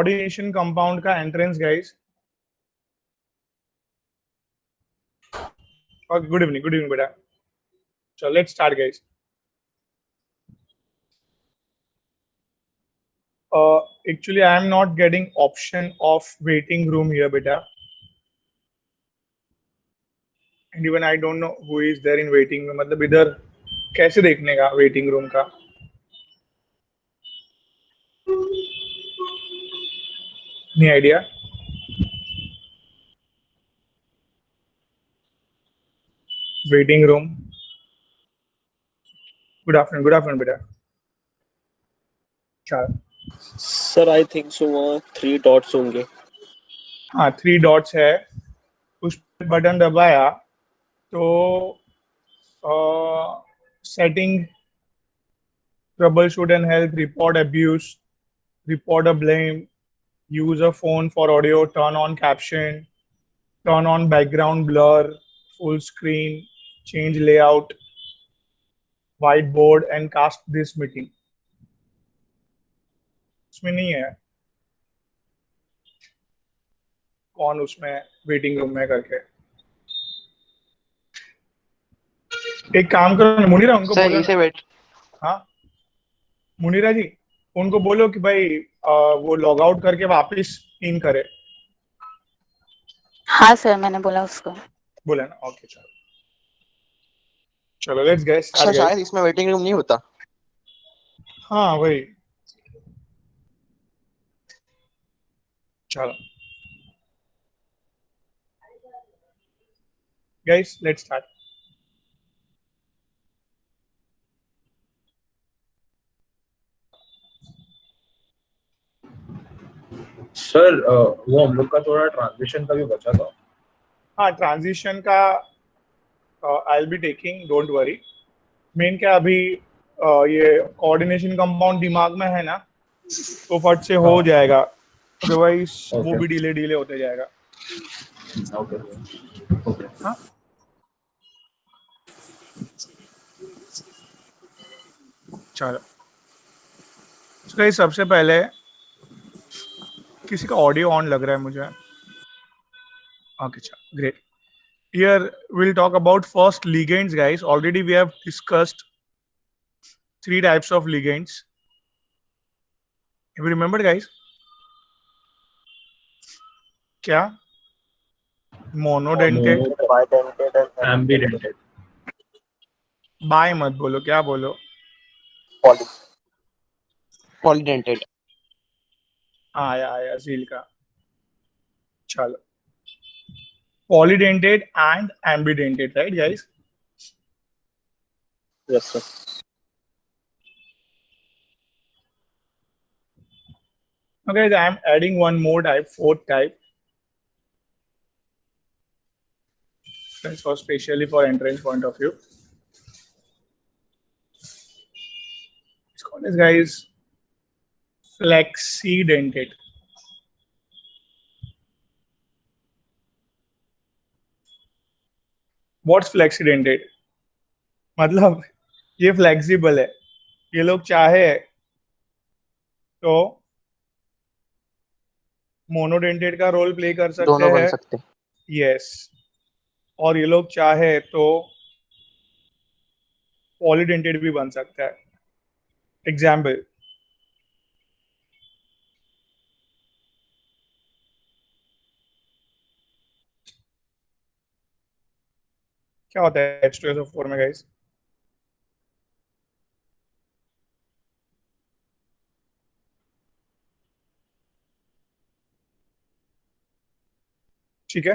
Coordination compound का entrance guys. और good evening बेटा। चलो let's start guys. Actually I am not getting option of waiting room here beta, and even I don't know who is there in waiting room. मतलब इधर कैसे देखने का waiting room का? Any idea? Waiting room. Good afternoon beta. क्या? Sir I think so वहाँ 3 dots होंगे। हाँ 3 डॉट्स है, उस बटन दबाया तो setting, trouble shoot and help, report abuse, report a blame, use a phone for audio, turn on caption, turn on background blur, full screen, change layout, whiteboard and cast this meeting. उसमें नहीं है कौन उसमें waiting room में करके। एक काम करो ना मुनीरा, उनको सर बोलो इसे ना। वेट। हाँ मुनीरा जी, उनको बोलो कि भाई वो लॉग आउट करके वापस इन करे। हाँ सर, मैंने बोला उसको। बोले ना, ओके चलो चलो लेट्स गेट सर स्टार्ट शायद गाइस। इसमें वेटिंग रूम नहीं होता। हाँ वही, चलो गाइस लेट्स स्टार्ट। सर वो हम लोग का थोड़ा ट्रांजिशन का भी बचा था। हाँ ट्रांजिशन का I will be taking, don't worry. Main क्या अभी ये कोऑर्डिनेशन कंपाउंड दिमाग में है ना, तो फट से हो हाँ। जाएगा, अदरवाइज वो Okay. भी डिले होते जाएगा। Okay okay. हाँ चलो, तो गाइस सबसे पहले किसी का ऑडियो ऑन लग रहा है मुझे। ओके चलो great. Here we'll talk about first ligands guys. Already we have discussed 3 types of ligands. Have you remembered guys? क्या? Monodentate, ambidentate. बाय मत बोलो, क्या बोलो? पॉलीडेंटेड। आया झील का। चलो polydentate and ambidentate, right guys? Yes sir. Okay, I am adding one more type, fourth type. That's for specially for entrance point of view. It's called as guys flexidentate. What's flexidentate? मतलब ये flexible है, ये लोग चाहे तो monodentate का role play कर सकते दोनों बन हैं, सकते। यस, और ये लोग चाहे तो पॉलीडेंटेड भी बन सकता है। एग्जाम्पल, क्या होता है H2SO4 में गाइस? ठीक है,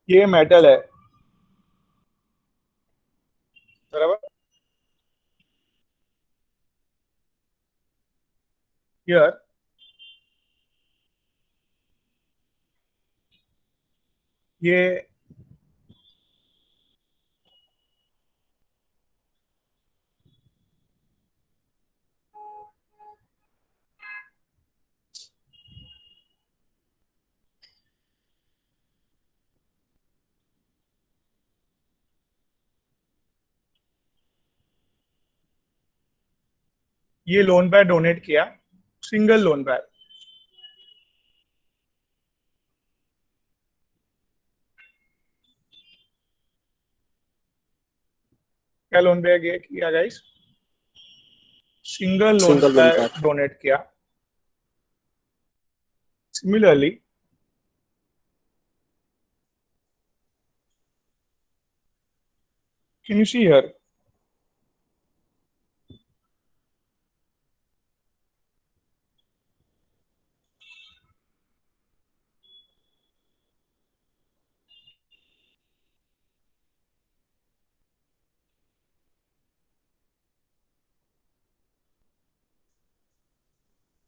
ये मेटल है बराबर। हियर ये ये लोन पैड डोनेट किया, सिंगल लोन पैड, क्या लोन पैड किया guys? Single loan Single loan pad pack. Donate किया. Similarly, can you see here?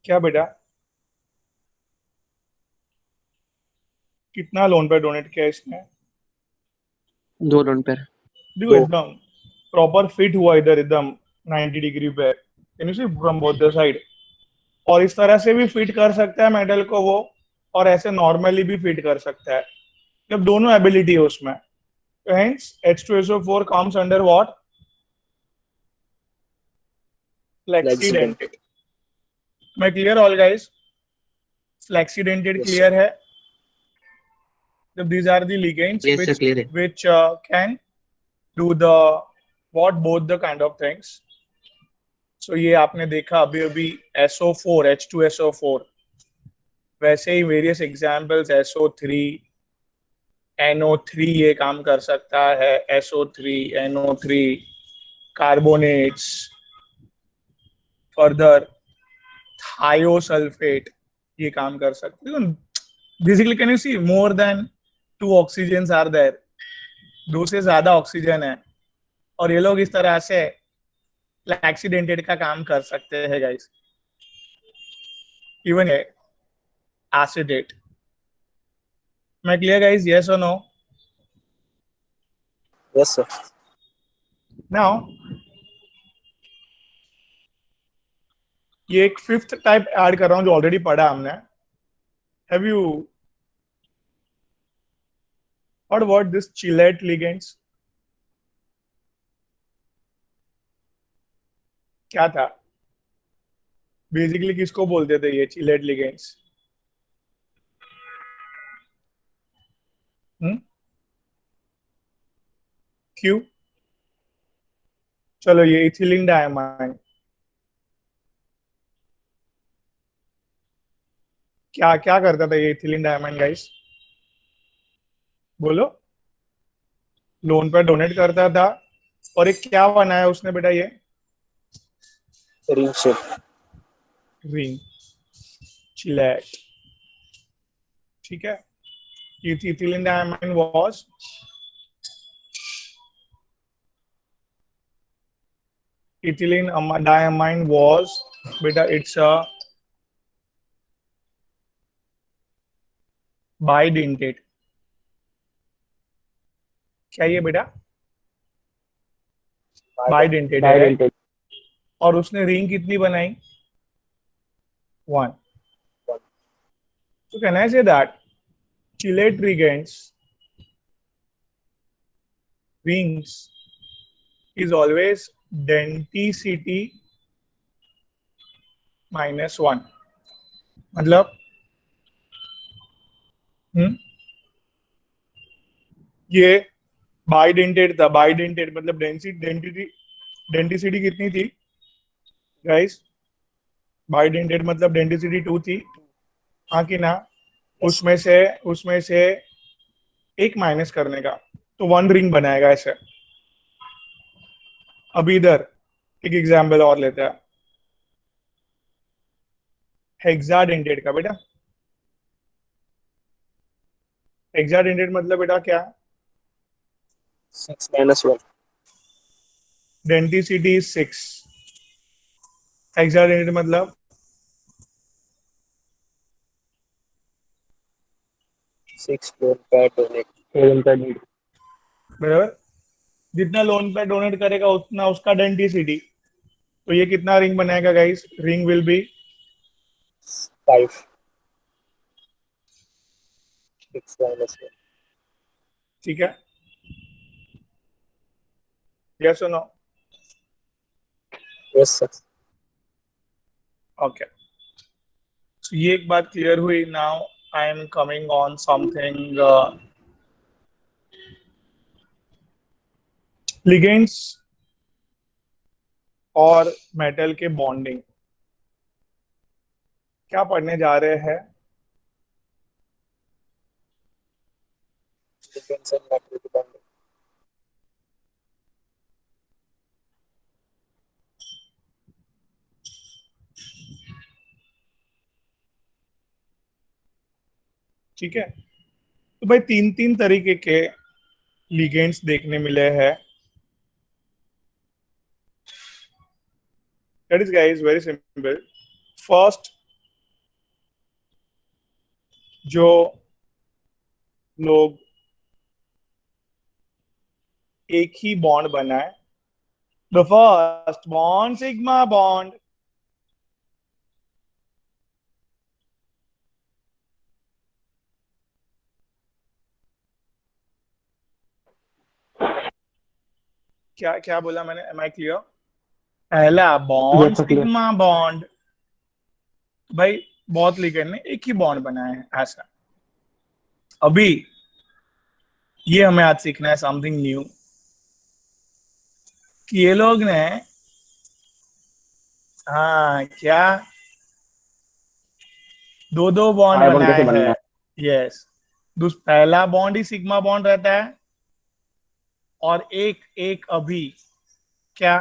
क्या बेटा, कितना लोन पे डोनेट किया इसने? 2 लोन पर। देखो एकदम प्रॉपर फिट हुआ इधर, एकदम 90 डिग्री पे. Can you see from both the side? और इस तरह से भी फिट कर सकता है मेटल को वो, और ऐसे नॉर्मली भी फिट कर सकता है. जब दोनों एबिलिटी है उसमें, तो hence H2SO4 comes under what? Flexidentate. मैं clear all guys? Flexidentate Yes, clear है? जब these are the ligands Yes, sir, clear है. which can do the what both the kind of things. So ये आपने देखा अभी अभी SO4 H2SO4, वैसे ही वेरियस एग्जांपल्स SO3 NO3 ये काम कर सकता है, SO3 NO3 carbonates, further thiosulphate ये काम कर सकते हैं. Basically can you see more than 2 oxygens are there, 2 से ज्यादा ऑक्सीजन है, और ये लोग इस तरह से एक्सीडेंटेड का काम कर सकते हैं गाइस. Even acetate. मैं क्लियर गाइस? यस और नो? yes, sir. नाउ ये एक फिफ्थ टाइप ऐड कर रहा हूं जो ऑलरेडी पढ़ा हमने. Have you heard about this chelate ligands? क्या था बेसिकली, किसको बोलते थे ये चिलेट लिगेंड्स? क्यों? चलो ये इथिलीन डायमाइन, क्या क्या करता था ये इथिलीन डायमाइन गाइस? बोलो. लोन पर डोनेट करता था, और एक क्या बनाया उसने बेटा? ये Ring shape. Ring chelate. ठीक है. Ethylene diamine was ethylene diamine was beta it's a bidentate. क्या ये बेटा bidentate है? Bidentate. और उसने रिंग कितनी बनाई? 1. So can I say that chelate ligands rings is always denticity -1. मतलब ये बाइडेंटेड था. बाइडेंटेड मतलब डेंटिसिटी कितनी थी गाइस? बाइडेंटेड मतलब डेंटिसिटी 2 थी, हाँ कि ना? उसमें से एक माइनस करने का, तो 1 रिंग बनाएगा ऐसे. अभी इधर एक एग्जाम्पल और लेते हैं हेक्साडेंटेड का. बेटा हेक्साडेंटेड मतलब बेटा क्या? 6 minus 1. डेंटिसिटी 6. हेक्साडेंटेड मतलब 6 loan pad donate. बराबर. जितना लोन पे डोनेट करेगा उतना उसका डेंटिसिटी. तो ये कितना रिंग बनाएगा guys? Ring will be 5. 6 minus 1. ठीक है. यस और no? Yes, sir. Okay, so ये एक बात क्लियर हुई. Now I am coming on something, ligands और मेटल के बॉन्डिंग. क्या पढ़ने जा रहे हैं? Ligands and metal bonding. ठीक है, तो भाई तीन तीन तरीके के लिगेंड्स देखने मिले हैं. That is guys very simple. First, जो लोग एक ही बॉन्ड बनाए, the first bond sigma bond. क्या क्या बोला मैंने? Am I clear? पहला bond Yes, sir, clear. Sigma bond. भाई बहुत लिगेंड ने एक ही बॉन्ड बनाए हैं ऐसा. अभी ये हमें आज सीखना है समथिंग न्यू, कि ये लोग ने, हाँ क्या, दो दो बॉन्ड Pi bond कैसे बनाए बनना हैं. है? यस, पहला बॉन्ड ही सिग्मा बॉन्ड रहता है, और एक एक अभी क्या,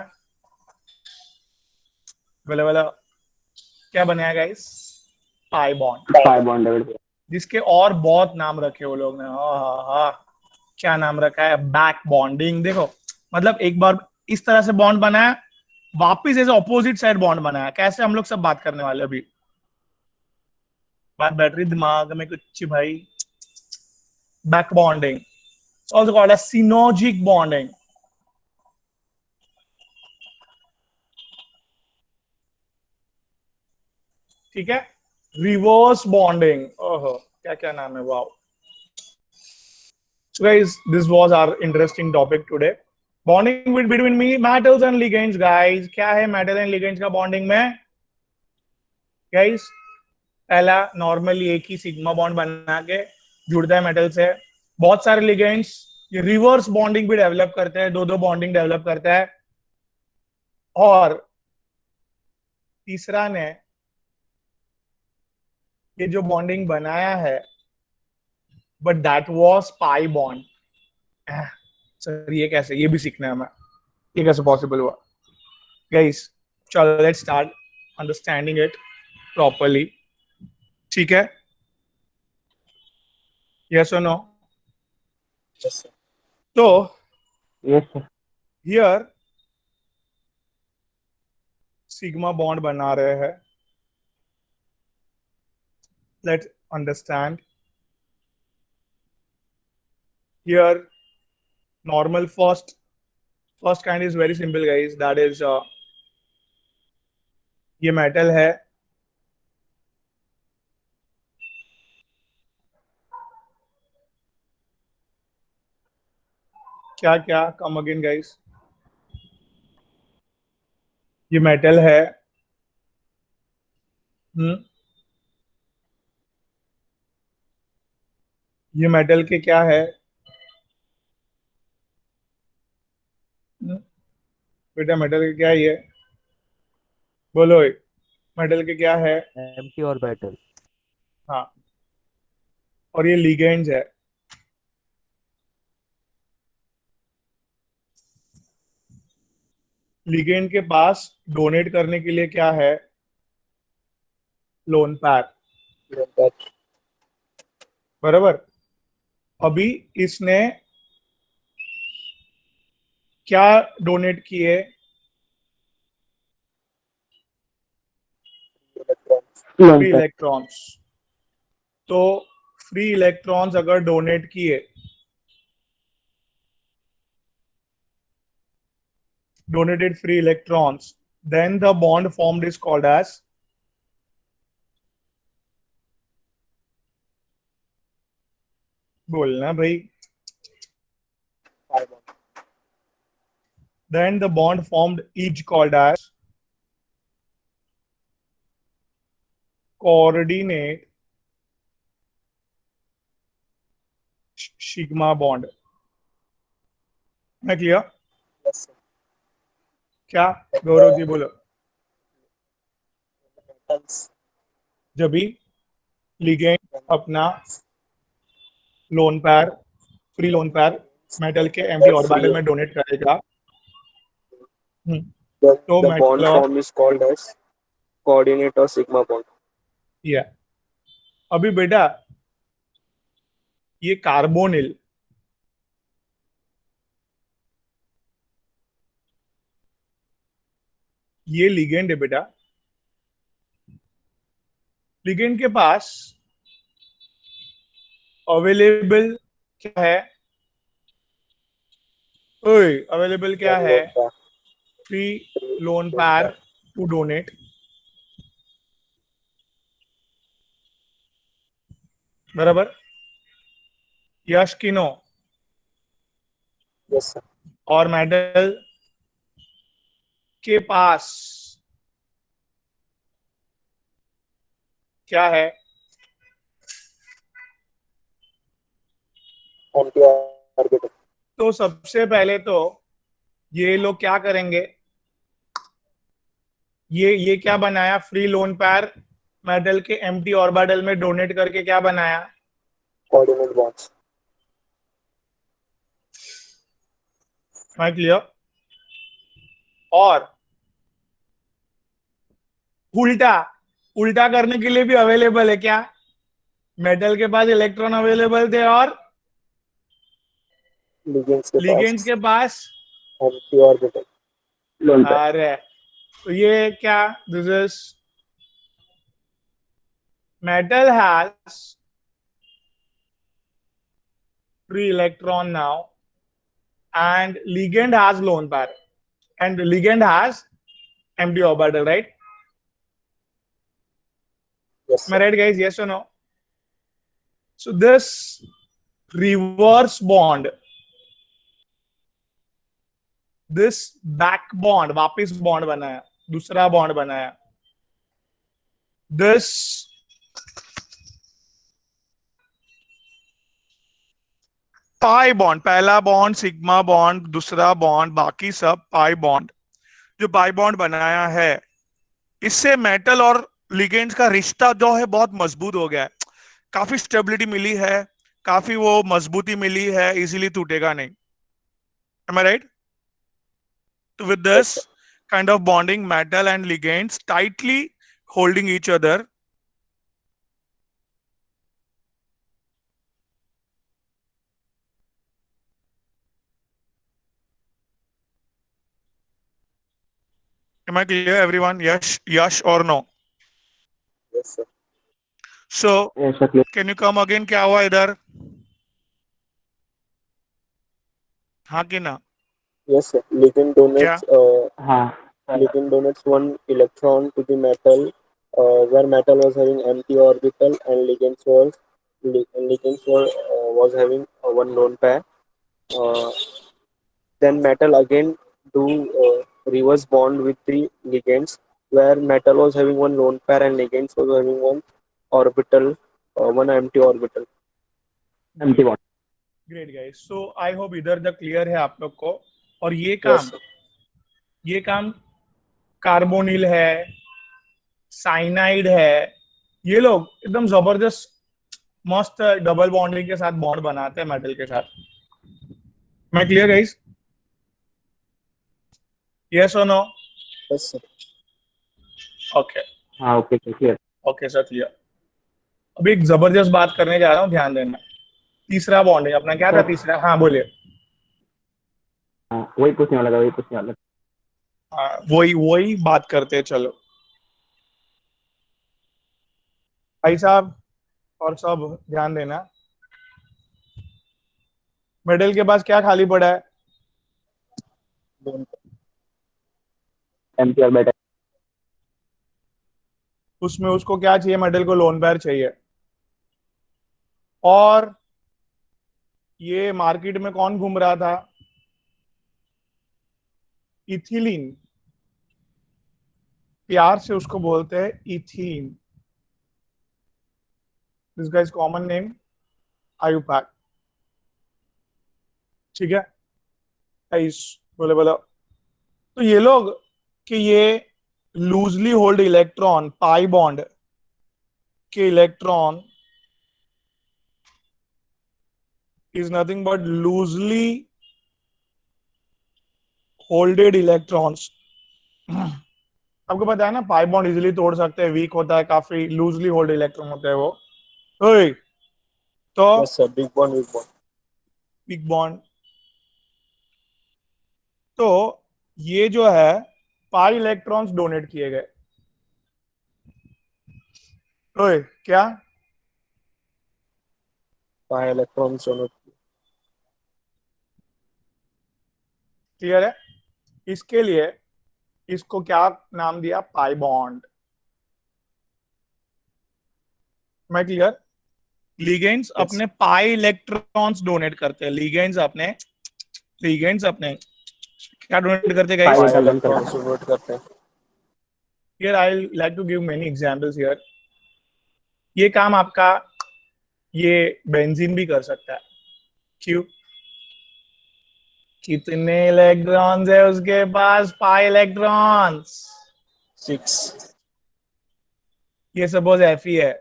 बोला बोला, क्या बनाया guys? Pi bond. Pi bond David. जिसके और बहुत नाम रखे वो लोग ने. हाँ हाँ हाँ, क्या नाम रखा है? Back bonding. देखो, मतलब एक बार इस तरह से बॉन्ड बनाया, वापिस ऐसे ऑपोजिट साइड बॉन्ड बनाया. कैसे, हम लोग सब बात करने वाले अभी. बात बैटरी दिमाग में कुछ भाई. Back bonding, also called as synergic bonding. ठीक है, रिवर्स बॉन्डिंग. ओहो, क्या क्या नाम है. Wow. So guys, this was our interesting topic today. Bonding between me metals and ligands. Guys, क्या है मेटल एंड लिगेंड्स का बॉन्डिंग में? गाइस, पहला नॉर्मली एक ही सिग्मा बॉन्ड बना के जुड़ता है मेटल से. बहुत सारे लिगेंड्स ये रिवर्स बॉन्डिंग भी डेवलप करते हैं, दो दो बॉन्डिंग डेवलप करता है. और तीसरा ने ये जो बॉन्डिंग बनाया है, but that was pi bond. Sir ये कैसे, ये भी सीखना है हमें, ये कैसे पॉसिबल हुआ? गाइस, चलो let's start understanding it properly. ठीक है, यस और नो? Yes, sir. तो Yes, sir. Here sigma bond बना रहे हैं. Let's understand. Here normal first kind is very simple guys. That is ये मेटल है, क्या क्या, कम अगेन गाइस. ये मेटल है. ये मेटल के क्या है? बेटा मेटल के क्या है ये? बोलो, मेटल के क्या है? Empty orbital. हाँ, और ये लिगेंड्स है. लिगेंड के पास डोनेट करने के लिए क्या है? लोन पैर. That बराबर. अभी इसने क्या डोनेट किए? electrons. Lone free pair. Electrons. तो फ्री इलेक्ट्रॉन्स अगर डोनेट किए, donated free electrons, then the bond formed is called as, बोलना भाई, Pi bond. then the bond formed is called as coordinate sigma bond. मैं clear? Yes, sir. क्या गौरव जी बोलो। Metals. जब भी लिगेंड अपना लोन पैर, फ्री लोन पैर मेटल के एम्प्टी ऑर्बिटल में डोनेट करेगा, Then तो the मेटल bond और form is called as coordinate or sigma bond. ये अभी बेटा ये कार्बोनिल ये लिगेंड है बेटा। लिगेंड के पास अवेलेबल क्या है? ओए अवेलेबल क्या One है? lone pair. फ्री लोन पैर टू डोनेट। बराबर? यश की नो Yes, sir. और मेटल के पास क्या है? Anti-orbital. तो सबसे पहले तो ये लोग क्या करेंगे? ये क्या बनाया? फ्री लोन पैर मेटल के एम्प्टी ऑर्बिटल में डोनेट करके क्या बनाया? Coordinate bonds. मैं क्लियर? और उल्टा उल्टा करने के लिए भी अवेलेबल है क्या? मेटल के पास इलेक्ट्रॉन अवेलेबल थे और Ligands के लिगेंड्स पास के पास anti-orbital. लोन पे अरे तो ये क्या? This is metal has free electron now and ligand has lone pair and ligand has empty orbital, right? Yes, Am I sir. right, guys? Yes or no? So this reverse bond, this back bond, वापिस bond बनाया, दूसरा bond बनाया, this pi bond, पहला bond sigma bond, दूसरा bond, बाकी सब pi bond, जो pi bond बनाया है, इससे मेटल और लिगेंड्स का रिश्ता जो है बहुत मजबूत हो गया है। काफी स्टेबिलिटी मिली है, काफी वो मजबूती मिली है, इजीली टूटेगा नहीं। Am I right? So with Yes, sir. this kind of bonding, metal and ligands tightly holding each other, am I clear, everyone? Yes or no? Yes, sir. So ऐसा clear can you come again? क्या हुआ इधर? हाँ कि ना? Yes, sir. Ligand क्या? donates हाँ ligand donates one electron to the metal, where metal was having empty orbital and ligands was having one lone pair. Uh, then metal again do reverse bond with the ligands, where metal was having one lone pair and ligands was having one orbital, one empty orbital. Empty bond great guys, so I hope इधर तक clear है आप लोग को। और Yes, sir. ये काम carbonyl है, साइनाइड है, ये लोग एकदम जबरदस्त मस्त डबल बॉन्डिंग के साथ बॉन्ड बनाते हैं मेटल के साथ। मैं क्लियर गाइस? यस और नो? Yes, sir. ओके हाँ okay clear okay sir, clear. अभी एक जबरदस्त बात करने जा रहा हूँ, ध्यान देना। तीसरा बॉन्ड है अपना, क्या था तीसरा? हाँ बोलिए। हाँ वही पूछने वाला था वही पूछने वाला था हाँ, वही वही बात करते हैं, चलो भाई साहब और सब ध्यान देना। मेडल के पास क्या खाली पड़ा है? एम्प्टी ऑर्बिटल उसमें उसको क्या चाहिए? मेडल को लोन पेयर चाहिए। और ये मार्केट में कौन घूम रहा था? इथिलीन, प्यार से उसको बोलते हैं ethene. This guys common name IUPAC, ठीक है। आइस बोले बोला, तो ये लोग कि ये loosely hold electron, pi bond के electron is nothing but loosely holded electrons. आपको पता है ना, पाई बॉन्ड इजीली तोड़ सकते हैं, वीक होता है काफी, लूजली होल्ड इलेक्ट्रॉन होते हैं वो। ओए, तो Yes, sir. Big bond, big bond. Big bond, तो ये जो है पाई इलेक्ट्रॉन्स डोनेट किए गए। ओए क्या, Pi electrons donate. क्लियर है? इसके लिए इसको क्या नाम दिया, पाई बॉन्ड। मैं क्लियर? Ligands Yes. अपने पाई इलेक्ट्रॉन्स डोनेट करते हैं, लिगेंड्स अपने क्या डोनेट करते हैं Pi guys? Pi electrons electrons donate करते हैं. Here I like to give many examples here. ये काम आपका ये बेंजीन भी कर सकता है। क्यों? कितने इलेक्ट्रॉन्स है उसके पास, पाई इलेक्ट्रॉन्स। 6. ये सपोज Fe है,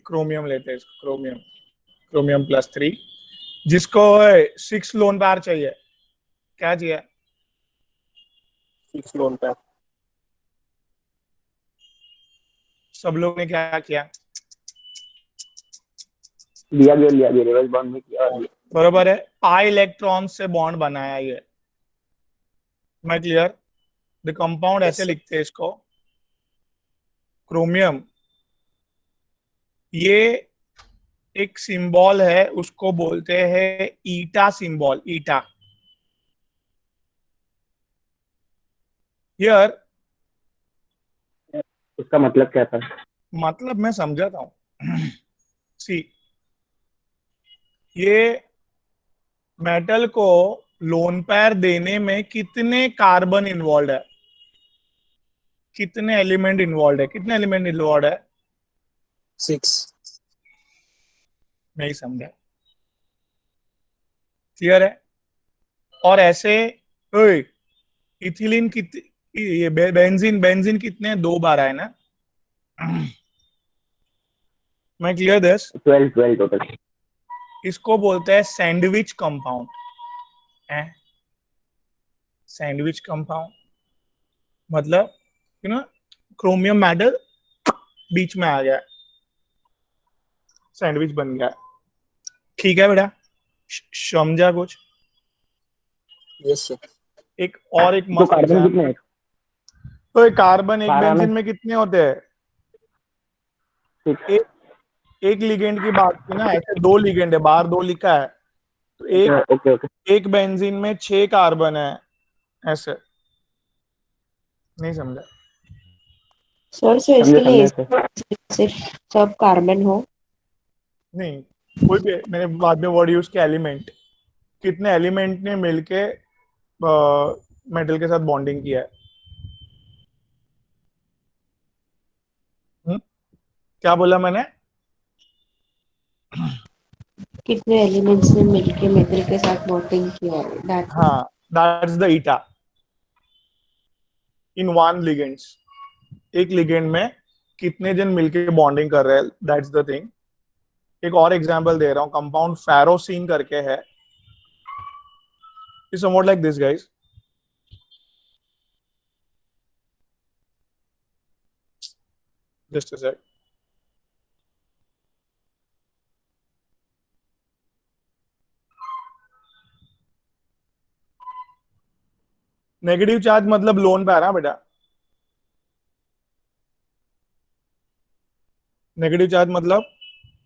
क्रोमियम लेते हैं इसको, क्रोमियम +3, जिसको 6 लोन पेयर चाहिए। क्या चाहिए? 6 lone pair. सब लोग ने क्या किया? लिया रिवर्स बॉन्ड में किया और लिया। बरोबर है, पाई इलेक्ट्रॉन से बॉन्ड बनाया ये। मैं क्लियर? द कंपाउंड Yes, ऐसे sir. लिखते हैं इसको, क्रोमियम, ये एक सिंबल है, उसको बोलते हैं ईटा सिंबल, ईटा। हियर उसका मतलब क्या था? मतलब मैं समझाता हूं। सी, ये मेटल को लोन पेयर देने में कितने कार्बन इन्वॉल्व है, कितने एलिमेंट इन्वॉल्व है, कितने एलिमेंट इन्वॉल्व है? 6. नहीं समझा? क्लियर है? और ऐसे ओए, इथिलीन कितने, ये बेंजीन कितने, 2 बार आए ना। मैं क्लियर दस? 12 टोटल। इसको बोलते हैं सैंडविच कंपाउंड है। सैंडविच कंपाउंड मतलब क्रोमियम मेटल बीच में आ गया, सैंडविच बन गया। ठीक है बेटा, समझा कुछ? Yes, sir. एक तो मस्त कार्बन कितने एग्जाम्पल। हैं? तो कार्बन एक 12 बेंजीन में में कितने होते हैं? 6। एक लिगेंड की बात की ना, ऐसे 2 लिगेंड है, बाहर 2 लिखा है, तो ओके। एक बेंजीन में 6 कार्बन है, ऐसे। नहीं समझा? सर सो समझे इसके लिए सर। सिर्फ सब कार्बन हो? नहीं, कोई भी, मैंने बाद में वर्ड यूज किया एलिमेंट, कितने एलिमेंट ने मिलके मेटल के साथ बॉन्डिंग किया है। क्या बोला मैंने? कितने एलिमेंट्स ने मिलके मेटल के साथ बॉन्डिंग किया है, दैट हाँ, that's the eta in one ligands. एक लिगेंड में कितने जन मिलके बॉन्डिंग कर रहे हैं, दैट्स द थिंग। एक और एग्जांपल दे रहा हूं, कंपाउंड फेरोसिन करके है, is somewhat like this guys. Just a sec. Negative charge मतलब लोन पेयर है बेटा, नेगेटिव चार्ज मतलब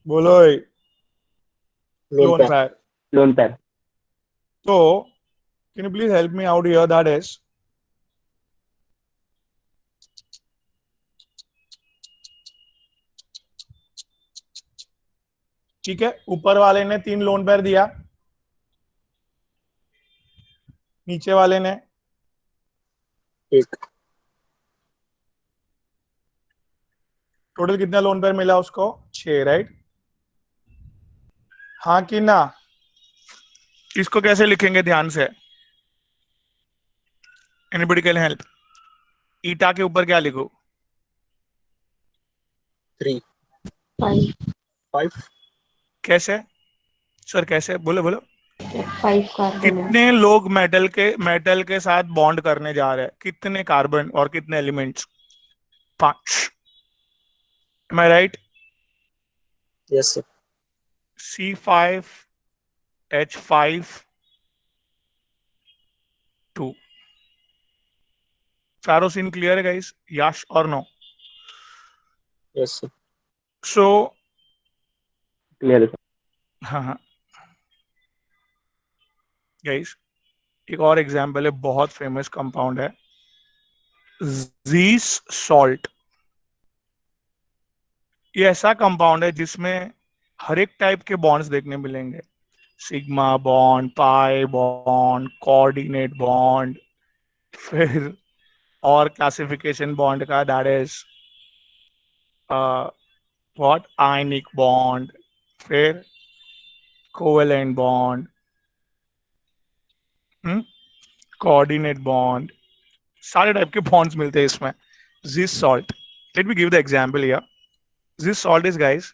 बोलो Lone lone pair. Pair. Lone pair. तो can you please help me out here, that is, ठीक है, ऊपर वाले ने 3 लोन पेयर दिया, नीचे वाले ने एक। टोटल कितना लोन पेयर मिला उसको? 6, राइट? हाँ कि ना? इसको कैसे लिखेंगे ध्यान से? Anybody can help? ईटा के ऊपर क्या लिखो? 3 5 5 कैसे सर, कैसे? बोलो बोलो। 5 कार्बन है। कितने लोग मेटल के साथ बॉन्ड करने जा रहे हैं? कितने कार्बन और कितने elements? 5। Am I right? yes sir C5H5 2। सारो सीन क्लियर है गाइस? यस और no? yes sir so clear है सर। हाँ हाँ गाइस, एक और एग्जांपल है, बहुत फेमस कंपाउंड है, जीस सॉल्ट। ये ऐसा कंपाउंड है जिसमें हर एक टाइप के बॉन्ड्स देखने मिलेंगे। Sigma bond, pi bond, coordinate bond, फिर और क्लासिफिकेशन बॉन्ड का, that is what, ionic bond, फिर कोवेलेंट बॉन्ड, कोऑर्डिनेट बॉन्ड, सारे टाइप के बॉन्ड्स मिलते हैं इसमें। जिस salt, let me give the example here. जिस salt is guys,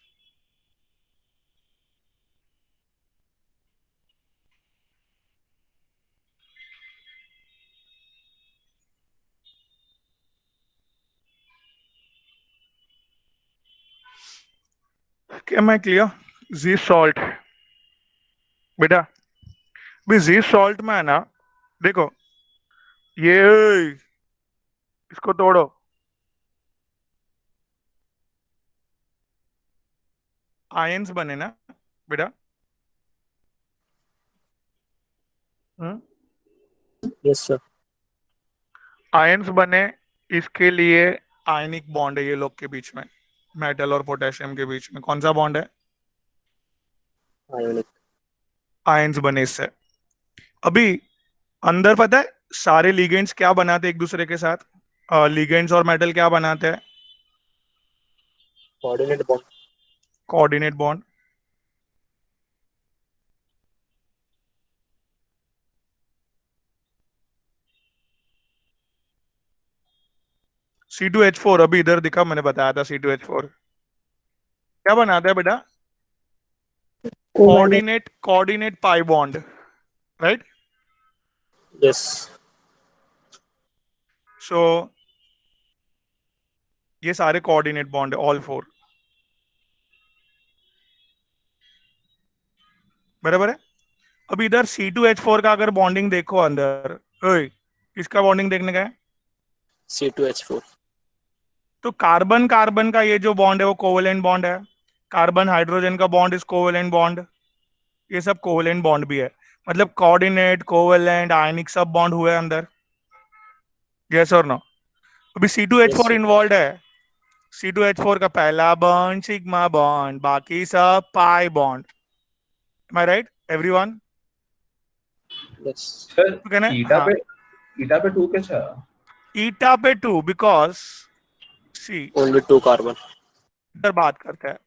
am I clear? जिस सॉल्ट बेटा, भी जिस सॉल्ट में है ना, देखो ये, इसको तोड़ो, आयंस बने ना बेटा? yes sir आयंस बने, इसके लिए आयनिक बॉन्ड है ये लोग के बीच में, मेटल और पोटेशियम के बीच में कौन सा बॉन्ड है? ionic आयंस बने इससे। अभी अंदर पता है सारे लिगेंड्स क्या बनाते हैं एक दूसरे के साथ? लिगेंड्स और मेटल क्या बनाते हैं? coordinate bond coordinate bond. C2H4 अभी इधर दिखा, मैंने बताया था C2H4 क्या बनाता है बेटा? Covalent. Coordinate pi bond, right? yes सो ये सारे कोऑर्डिनेट बॉन्ड है, ऑल 4, बराबर है? अब इधर C2H4 का अगर बॉन्डिंग देखो अंदर, ओए, इसका बॉन्डिंग देखने का है C2H4 तो कार्बन कार्बन का ये जो बॉन्ड है वो कोवेलेंट बॉन्ड है। कार्बन हाइड्रोजन का बॉन्ड इज कोवेलेंट बॉन्ड। ये सब कोवेलेंट बॉन्ड भी है, मतलब कोऑर्डिनेट, कोवेलेंट, आयनिक सब बॉन्ड हुए अंदर। यस और नो? अभी yes C2H4 sir इन्वॉल्व है। C2H4 का पहला बॉन्ड सिग्मा बॉन्ड, बाकी सब pi bond. M I right everyone? yes sir तो कहना है, ईटा हाँ, पे ईटा पे 2 कैसे आया? ईटा पे 2 बिकॉज सी, only 2 carbon इधर बात करते हैं,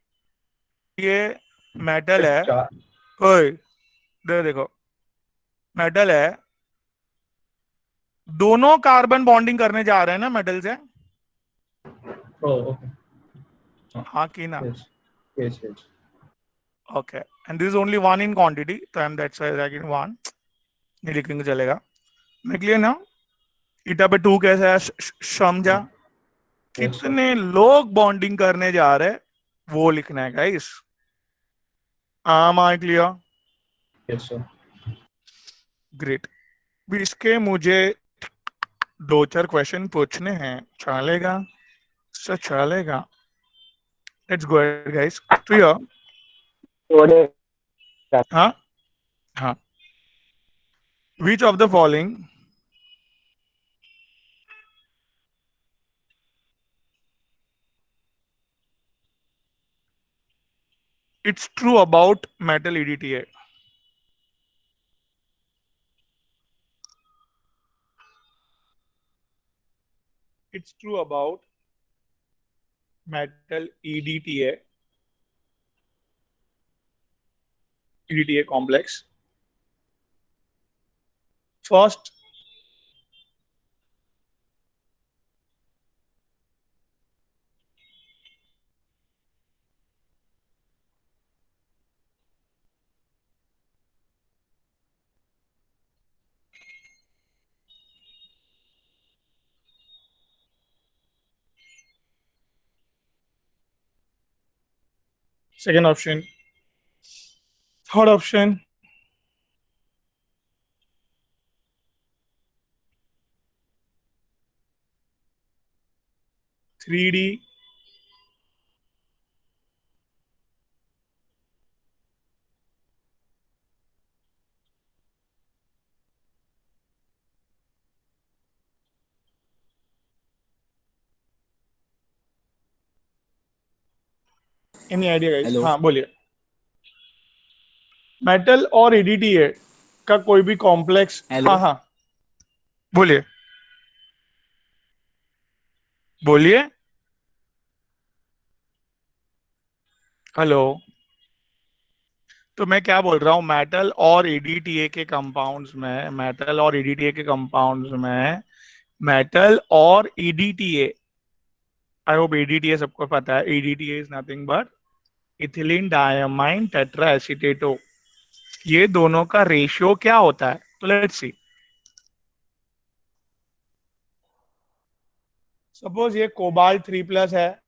ये मेटल सर है। 4। ओए देखो, मेटल है, दोनों कार्बन बॉन्डिंग करने जा रहे हैं ना मेटल से? ओके। हाँ कि ना? Yes yes yes. Okay, and this is only one in quantity, तो I am that's why writing one, ये लिखेंगे चलेगा। मैं क्लियर ना? ईटा पे 2 कैसे है, समझा? यस सर कितने लोग बॉन्डिंग करने जा रहे हैं वो लिखना है गाइस। आम आई क्लियर? Yes sir. ग्रेट। भी इसके मुझे 2-4 क्वेश्चन पूछने हैं, चलेगा? सर चलेगा, लेट्स गो गाइस। तो ये, थोड़े हाँ हाँ, which of the following it's true about metal EDTA? it's true about metal EDTA complex. First, second option, third option, three D, any idea guys? Hello. हाँ बोलिए। मेटल और EDTA का कोई भी कॉम्प्लेक्स, Hello. हाँ हाँ बोलिए बोलिए। हेलो। तो मैं क्या बोल रहा हूँ, मेटल और EDTA के कंपाउंड्स में, मेटल और EDTA के कंपाउंड्स में, मेटल और EDTA, आई होप EDTA सबको पता है, EDTA is nothing but ethylene diamine tetra acetato. ये दोनों का रेशियो क्या होता है? तो लेट्स सी। सपोज ये कोबाल्ट 3+ है,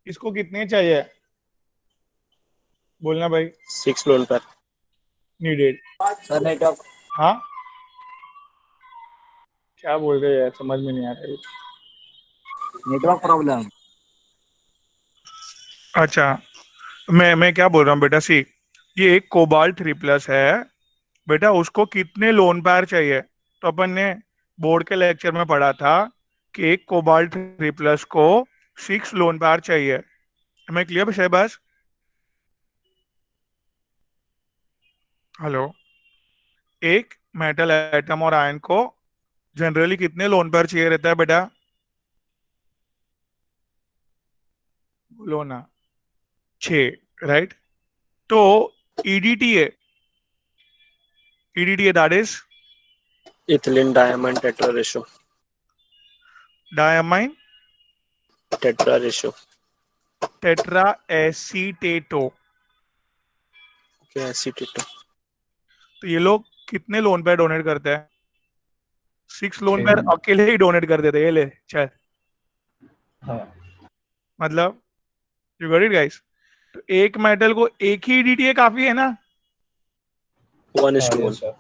इसको कितने चाहिए? बोलना भाई। 6 lone pair. Needed. Sir, network. हाँ क्या बोल रहे हैं, समझ में नहीं आ रहा है। Network problem. अच्छा, मैं क्या बोल रहा हूँ बेटा, सी ये एक कोबाल्ट 3+ है बेटा, उसको कितने लोन पेयर चाहिए? तो अपन ने बोर्ड के लेक्चर में पढ़ा था कि एक कोबाल्ट 3+ को 6 लोन पेयर चाहिए। हमें क्लियर शहबाज? हेलो। एक मेटल एटम और आयन को जनरली कितने लोन पेयर चाहिए रहता है बेटा? बोलो ना। 6, राइट? तो EDTA, that is Ethylene diamine tetra ratio. Diamine Tetra ratio. Tetra acetato. Okay, acetate. तो ये लोग कितने लोन पेयर डोनेट करते हैं? 6 लोन पेयर छह। अकेले ही डोनेट कर देते हैं, ये ले चल। हाँ मतलब यू गॉट इट गाइस? तो एक मेटल को एक ही ईडीटीए काफी है ना? 1:1. yes sir.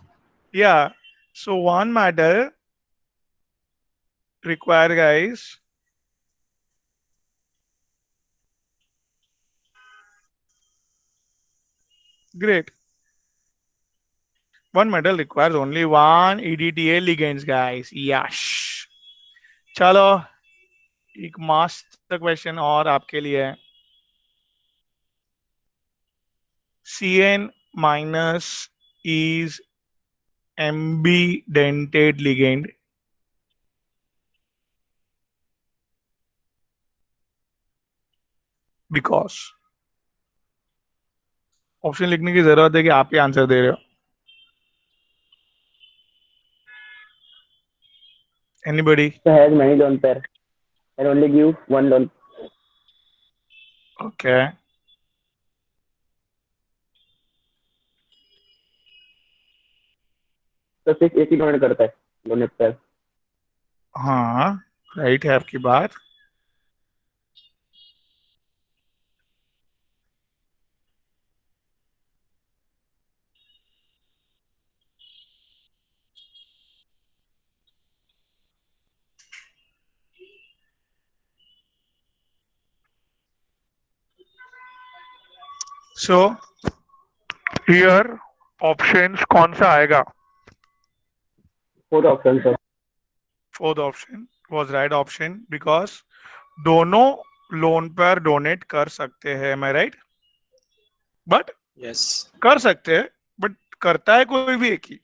या so one metal require guys great, one metal requires only one EDTA ligands guys, यश। चलो एक मस्त क्वेश्चन और आपके लिए है। CN minus is ambidentate ligand because, option लिखने की जरूरत है कि आप ही आंसर दे रहे हो? Anybody? So has many lone pair and only give one lone. Okay, तो सिर्फ एक ही डोनेट करता है लोन पेयर. हाँ राइट है आपकी बात। सो हियर ऑप्शंस कौन सा आएगा? Four options sir. Fourth option was right option because दोनों लोन पर डोनेट कर सकते हैं, मैं राइट? But Yes. कर सकते हैं, बट करता है कोई भी एक ही,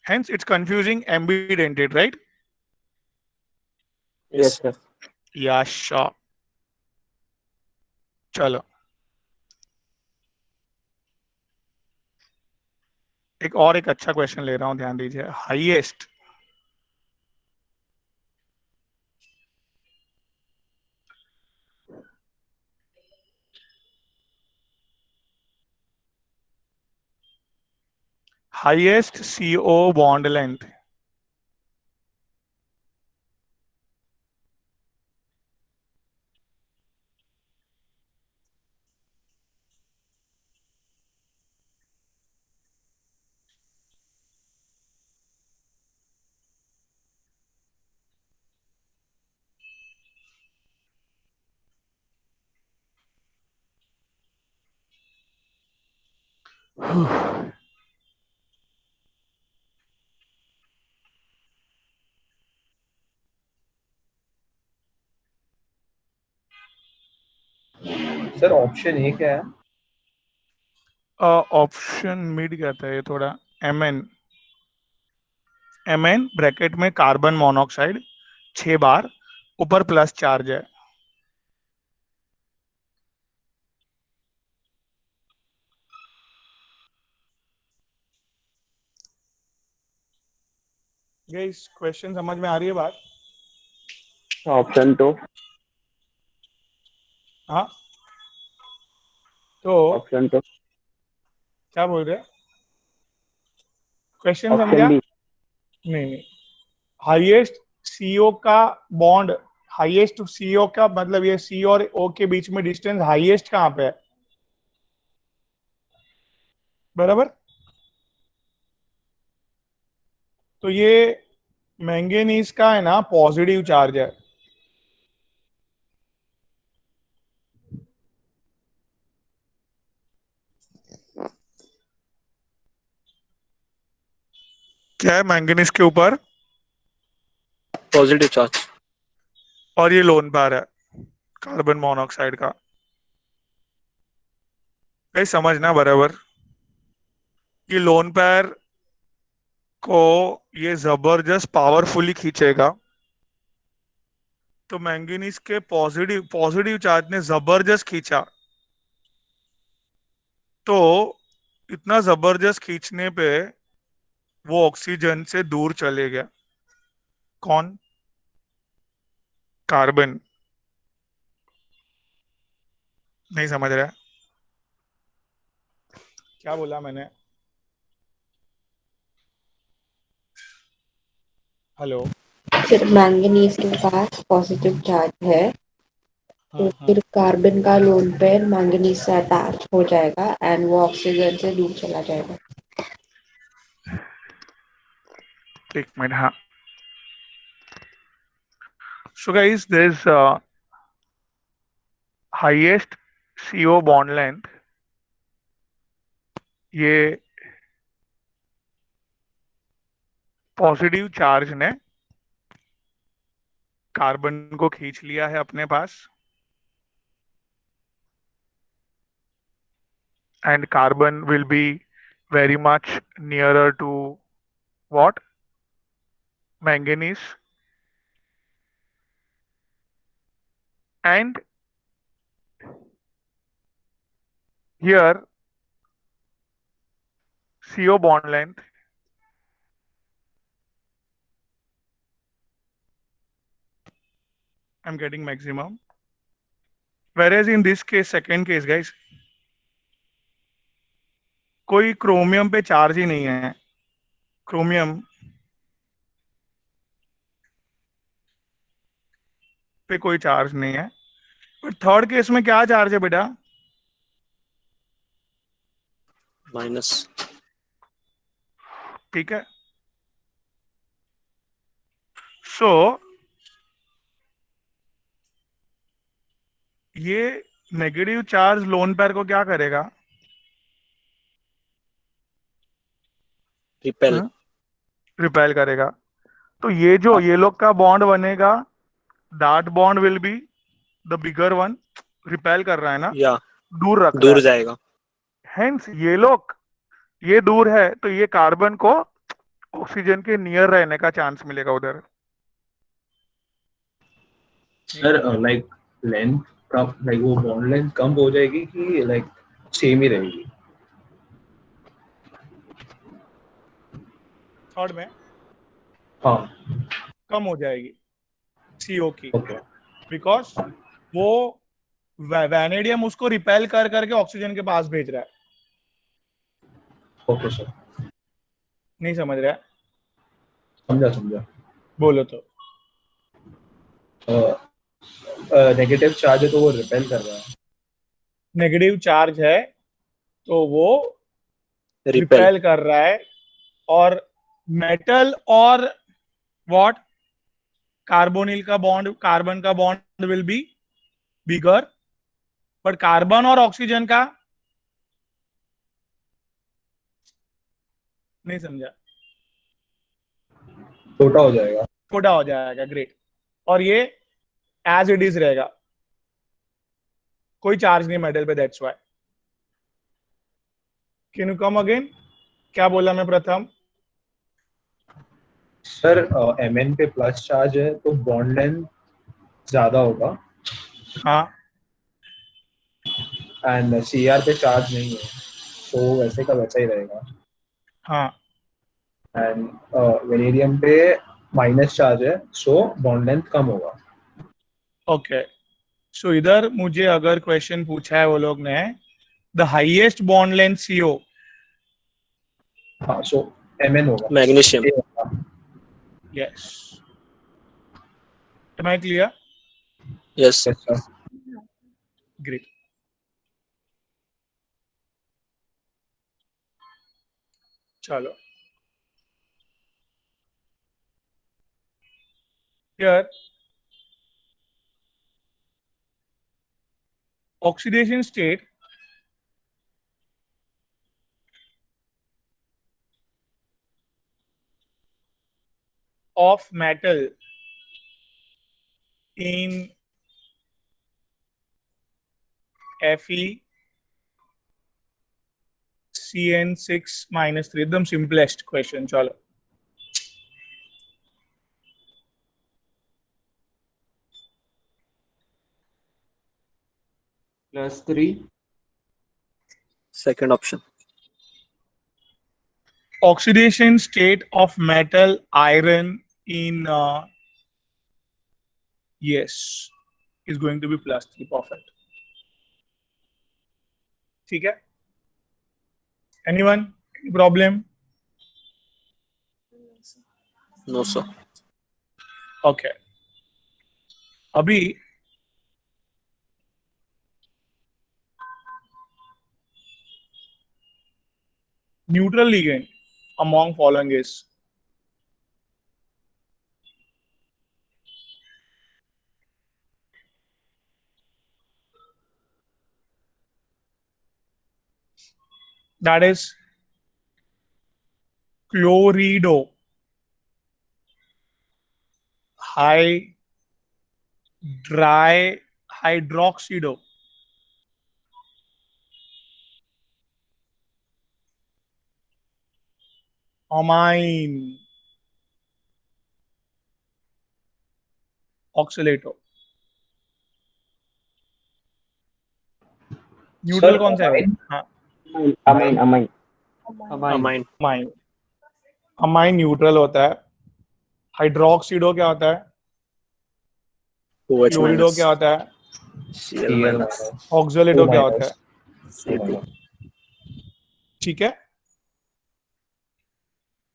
hence it's confusing ambidentate, right? Yes sir. या श्योर। चलो एक अच्छा क्वेश्चन ले रहा हूं, ध्यान दीजिए। Highest CO bond length. Sir option A क्या है? ऑप्शन मिड कहता है ये थोड़ा। Mn ब्रैकेट में कार्बन मोनोऑक्साइड 6 बार, ऊपर प्लस चार्ज है। ये इस क्वेश्चन समझ में आ रही है बात? ऑप्शन 2। हाँ, तो ऑप्शन 2। क्या बोल रहे हैं? क्वेश्चन ऑप्शन समझा? बी। नहीं, हाईएस्ट CO का बॉन्ड, हाईएस्ट CO का मतलब ये C और O के बीच में डिस्टेंस हाईएस्ट कहाँ पे है? बराबर। तो ये मैंगनीज का है ना, पॉजिटिव चार्ज है। क्या है मैंगनीज के ऊपर? Positive charge. और ये लोन पेयर है कार्बन मोनोऑक्साइड का। कहीं समझना बराबर। ये लोन पेयर को ये जबरदस्त पावरफुली खींचेगा, तो मैंगनीज के पॉजिटिव पॉजिटिव चार्ज ने जबरदस्त खींचा, तो इतना जबरदस्त खींचने पे वो ऑक्सीजन से दूर चले गया। कौन? कार्बन। नहीं समझ रहा है? क्या बोला मैंने? हेलो। फिर मैंगनीज के पास पॉजिटिव चार्ज है, तो हाँ, फिर कार्बन का लोन पेयर मैंगनीज से अटैच हो जाएगा एंड वो ऑक्सीजन से दूर चला जाएगा। एक मिनट। हाँ, so guys, there's highest CO bond length, ये पॉजिटिव चार्ज ने कार्बन को खींच लिया है अपने पास, and carbon will be very much nearer to what? Manganese. And here CO bond length I'm getting maximum, whereas in this case, second case guys, कोई chromium पे charge ही नहीं है। क्रोमियम पे कोई चार्ज नहीं है। पर थर्ड केस में क्या चार्ज है बेटा? माइनस। ठीक है। सो ये नेगेटिव चार्ज लोन पेयर को क्या करेगा? रिपेल। रिपेल करेगा। तो ये जो ये लोग का बॉन्ड बनेगा, that bond will be the bigger one. Repel कर रहा है ना, या दूर रख रहा दूर है। जाएगा। हेंस ये लोग, ये दूर है तो ये कार्बन को ऑक्सीजन के नियर रहने का चांस मिलेगा उधर। सर लाइक लेंथ कम, लाइक वो बॉन्ड लेंथ कम हो जाएगी कि लाइक सेम ही रहेगी? थर्ड में हाँ, कम हो जाएगी CO की, ओके बिकॉज वो वैनेडियम उसको रिपेल कर करके ऑक्सीजन के पास भेज रहा है। ओके सर, नहीं समझ रहा है? समझा समझा। बोलो तो। नेगेटिव चार्ज है तो वो रिपेल कर रहा है। नेगेटिव चार्ज है तो वो रिपेल। रिपेल कर रहा है, और मेटल और व्हाट, कार्बोनिल का बॉन्ड, कार्बन का bond will be bigger, but carbon और ऑक्सीजन का नहीं समझा। छोटा हो जाएगा। छोटा हो जाएगा, ग्रेट। और ये एज इट इज रहेगा, कोई चार्ज नहीं मेटल पे, that's why. Can you come again? क्या बोला मैं प्रथम? सर Mn पे प्लस चार्ज है तो बॉन्ड लेंथ ज्यादा होगा, हाँ एंड Cr पे चार्ज नहीं है तो वैसे का वैसा ही रहेगा। हाँ एंड वेनेडियम पे माइनस चार्ज है सो बॉन्ड लेंथ कम होगा। ओके। सो इधर मुझे अगर क्वेश्चन पूछा है वो लोग ने, the highest bond length CO, हाँ, सो Mn होगा। मैग्नीशियम। A होगा। Yes, am I clear? Yes. Yes, sir. Great. चलो, here oxidation state of metal in Fe CN6-3, एकदम सिंपलेस्ट क्वेश्चन। चलो, +3 second option. oxidation state of metal iron in yes is going to be +3, perfect। ठीक है, anyone problem? No sir. Okay, अभी neutral ligand among following is that is chlorido, high dry hydroxido, amine, oxalato। Neutral Sir, कौन सा है भाई? amine? हाँ, amine amine amine. Amine. Amine neutral होता है। हाइड्रोक्सीडो क्या होता है? OH chlorido minus. क्या होता है? Cl minus. ऑक्सोलेटो क्या होता है? C2। ठीक है,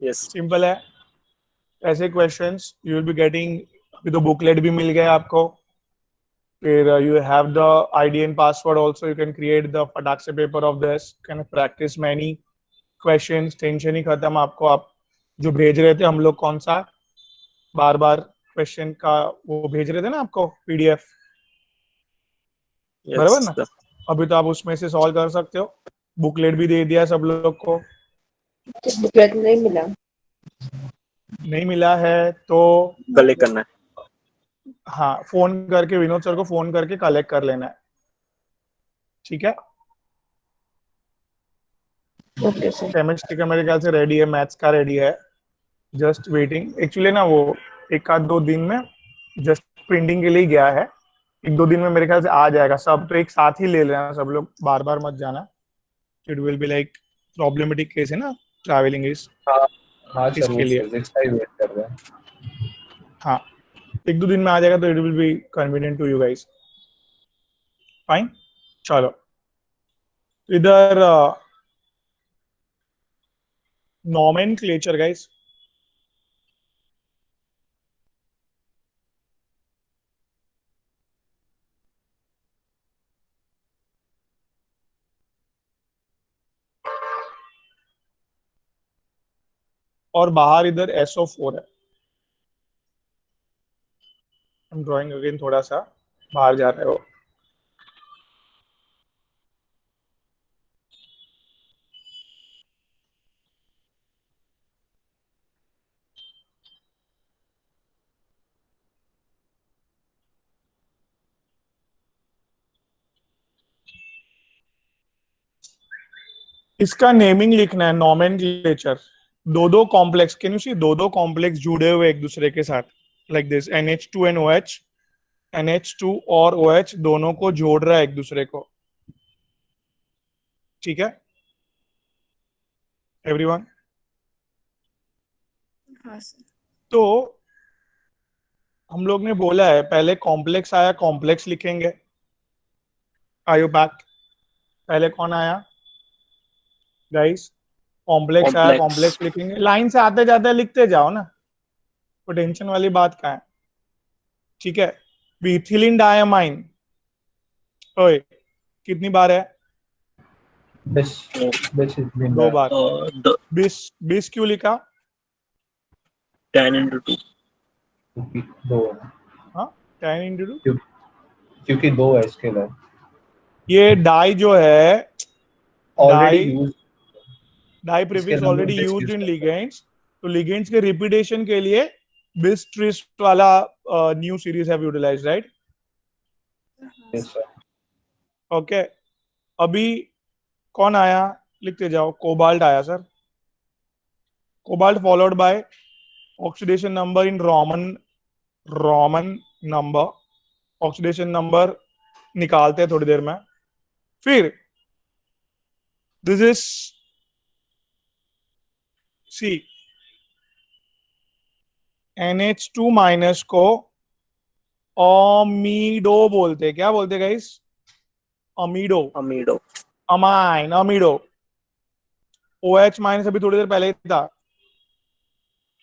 यस। सिंपल है। ऐसे questions you will be getting. अभी तो बुकलेट भी मिल गया आपको, फिर you have the ID and password also, you can create the फटाक से paper of this, can practice many questions, tension ही खत्म आपको। आप जो भेज रहे थे हम लोग, कौन सा बार बार क्वेश्चन का वो भेज रहे थे ना आपको PDF, बराबर यस ना? सर। अभी तो आप उसमें से सॉल्व कर सकते हो। बुकलेट भी दे दिया सब लोग को। बुकलेट नहीं मिला। नहीं मिला है तो कलेक्ट करना है। हाँ, फोन करके विनोद सर को फोन करके कलेक्ट कर लेना है, ठीक है? Okay sir. केमिस्ट्री का मेरे ख्याल से रेडी है, मैथ्स का रेडी है, जस्ट वेटिंग। एक्चुअली ना वो एक आध दो दिन में जस्ट प्रिंटिंग के लिए गया है, 1-2 दिन में मेरे ख्याल से आ जाएगा। सब तो एक साथ ही ले लेना, सब लोग बार बार मत जाना, it will be like problematic case है ना ट्रैवलिंग इज, हाँ हाँ सर, इसके वो लिए। फिजिक्स का ही वेट कर रहे हैं। हाँ, 1-2 दिन में आ जाएगा तो it will be convenient to you guys. Fine, चलो इधर नॉमेनक्लेचर गाइस। और बाहर इधर SO4 है। हम ड्राइंग अगेन थोड़ा सा बाहर जा रहे हो। इसका नेमिंग लिखना है, नॉमेनक्लेचर। दो कॉम्प्लेक्स, कैन यू सी, दो कॉम्प्लेक्स जुड़े हुए एक दूसरे के साथ, like this NH2 and OH, NH2 और OH दोनों को जोड़ रहा है एक दूसरे को, ठीक है एवरीवन? हाँ सर। तो हम लोग ने बोला है पहले कॉम्प्लेक्स आया, कॉम्प्लेक्स लिखेंगे। आयु बैक, पहले कौन आया गाइस? कॉम्प्लेक्स आया, कॉम्प्लेक्स लिखेंगे। लाइन से आते जाते लिखते जाओ ना, कोई टेंशन वाली बात क्या है, ठीक है? इथिलीन डायमाइन, ओए कितनी बार है? बिस बिस इज बीन 2 बार। बिस, बिस क्यों लिखा? 10 × 2। दो, हाँ, 10 × 2। क्योंकि दो है इसके लिए ये डाई जो है, ऑलरेडी डाई यूज, डाई इसके प्रीफिक्स अंदर ऑलरेडी bis यूज्ड use इन करते हैं। लिगेंड्स, तो लिगेंड्स के रिपीटेशन के लिए बिस ट्रिस वाला new series have utilised, right? Yes, sir. Okay, अभी कौन आया लिखते जाओ। कोबाल्ट आया sir, cobalt followed by oxidation number in Roman number, oxidation number निकालते हैं थोड़ी देर में। फिर this is C, NH2 minus को अमीडो बोलते हैं। क्या बोलते हैं गाइस? अमीडो, अमीडो। अमाइन, अमीडो। OH माइनस अभी थोड़ी देर पहले ही था,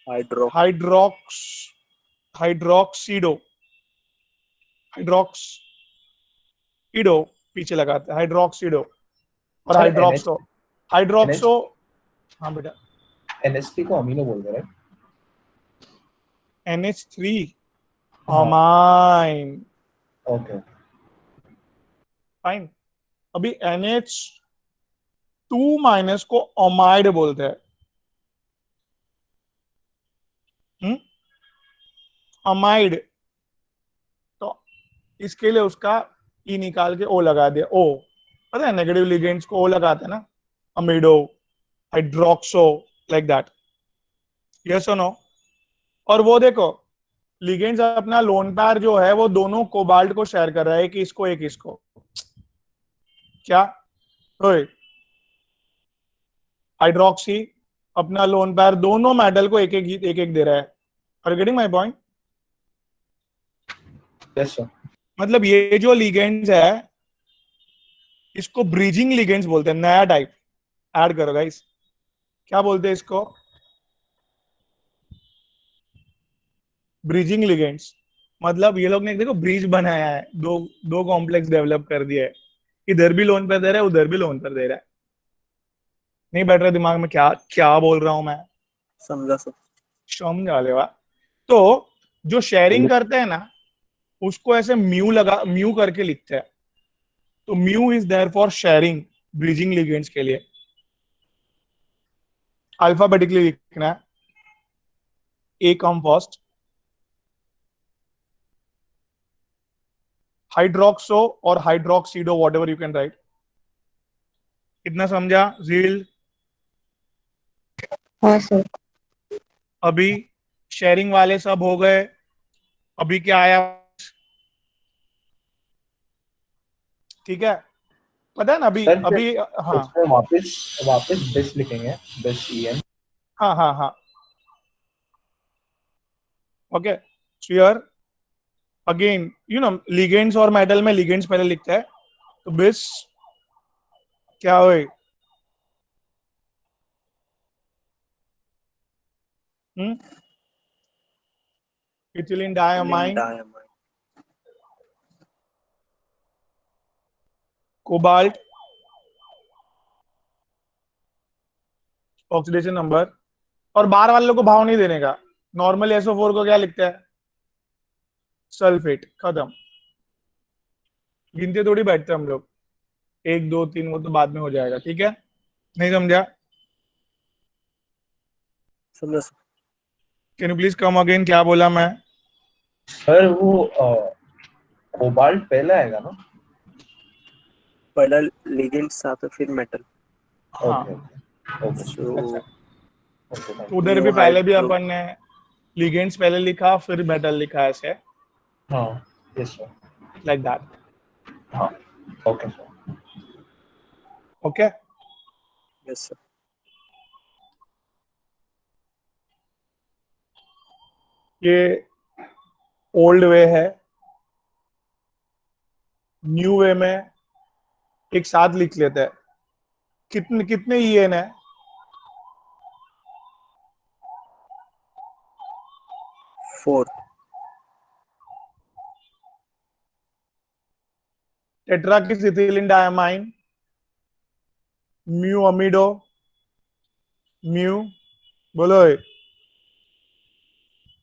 हाइड्रो हाइड्रोक्स, हाइड्रोक्सीडो, हाइड्रोक्सीडो पीछे लगाते हैं, हाइड्रोक्सीडो और सर हाइड्रोक्सो, हाइड्रोक्सो। हाँ बेटा, NH3 को अमीनो बोलते हैं, NH3 हाँ। Amine, okay fine. अभी NH2 माइनस को अमाइड बोलते हैं। अमाइड, तो इसके लिए उसका ई निकाल के ओ लगा दिया, ओ। पता है नेगेटिव लिगेंड्स को ओ लगाते हैं ना, अमीडो, हाइड्रोक्सो, लाइक दैट, यस और नो? और वो देखो लिगेंड्स अपना लोन पैर जो है वो दोनों कोबाल्ट को शेयर कर रहा है, एक इसको एक इसको। क्या ओए, हाइड्रोक्सी अपना लोन पैर दोनों मेटल को एक एक दे रहा है। Are you getting my point? Yes sir. मतलब ये जो लिगेंड्स है इसको ब्रिजिंग लिगेंड्स बोलते हैं, नया टाइप ऐड करो गाइस। क्या बोलते हैं इसको? Bridging ligands. मतलब ये लोग ने देखो ब्रिज बनाया है, दो दो कॉम्प्लेक्स डेवलप कर दिया है, इधर भी लोन पर दे रहा है, उधर भी लोन पर दे रहा है। नहीं बैठ रहा दिमाग में क्या क्या बोल रहा हूं मैं? समझा सब। समझा ले वाह। तो जो शेयरिंग करते हैं ना उसको ऐसे म्यू करके लिखते हैं, तो mu is there for sharing, bridging ligands के लिए अल्फाबेटिकली लिखना है। ए कम फर्स्ट, हाइड्रोक्सो और hydroxido, whatever you can write. इतना समझा झील? हाँ सर। अभी शेयरिंग वाले सब हो गए। अभी क्या आया ठीक है, पता है ना अभी सर अभी हाँ उसमें वापस वापस बिस लिखेंगे, बिस EN. हाँ हाँ हाँ ओके। सो यार अगेन लिगेंड्स और मेटल में लिगेंड्स पहले लिखता है, तो बिस क्या हुए ethylene diamine, diamine, cobalt, oxidation number, और बार वाले को भाव नहीं देने का। नॉर्मल SO4 को क्या लिखता है, सल्फेट, खत्म। गिनते थोड़ी बैठते हम लोग, 1 2 3 वो तो बाद में हो जाएगा, ठीक है, नहीं समझा? समझा sir. Can you please come again, क्या बोला मैं? सर वो कोबाल्ट पहले आएगा ना? पहला लिगेंड्स आता फिर मेटल। हाँ ओके ओके सो ओके तो उधर भी पहले भी अपन ने लिगेंड्स पहले लिखा फिर मेटल लिखा, ऐसे हाँ यस सर, लाइक दैट। हाँ okay sir. Okay, yes sir. ये ओल्ड वे है, न्यू वे में एक साथ लिख लेते हैं। कितने कितने EN है? 4 टेट्रा किस इथिलीन डायमाइन, म्यू अमीडो, म्यू बोलो,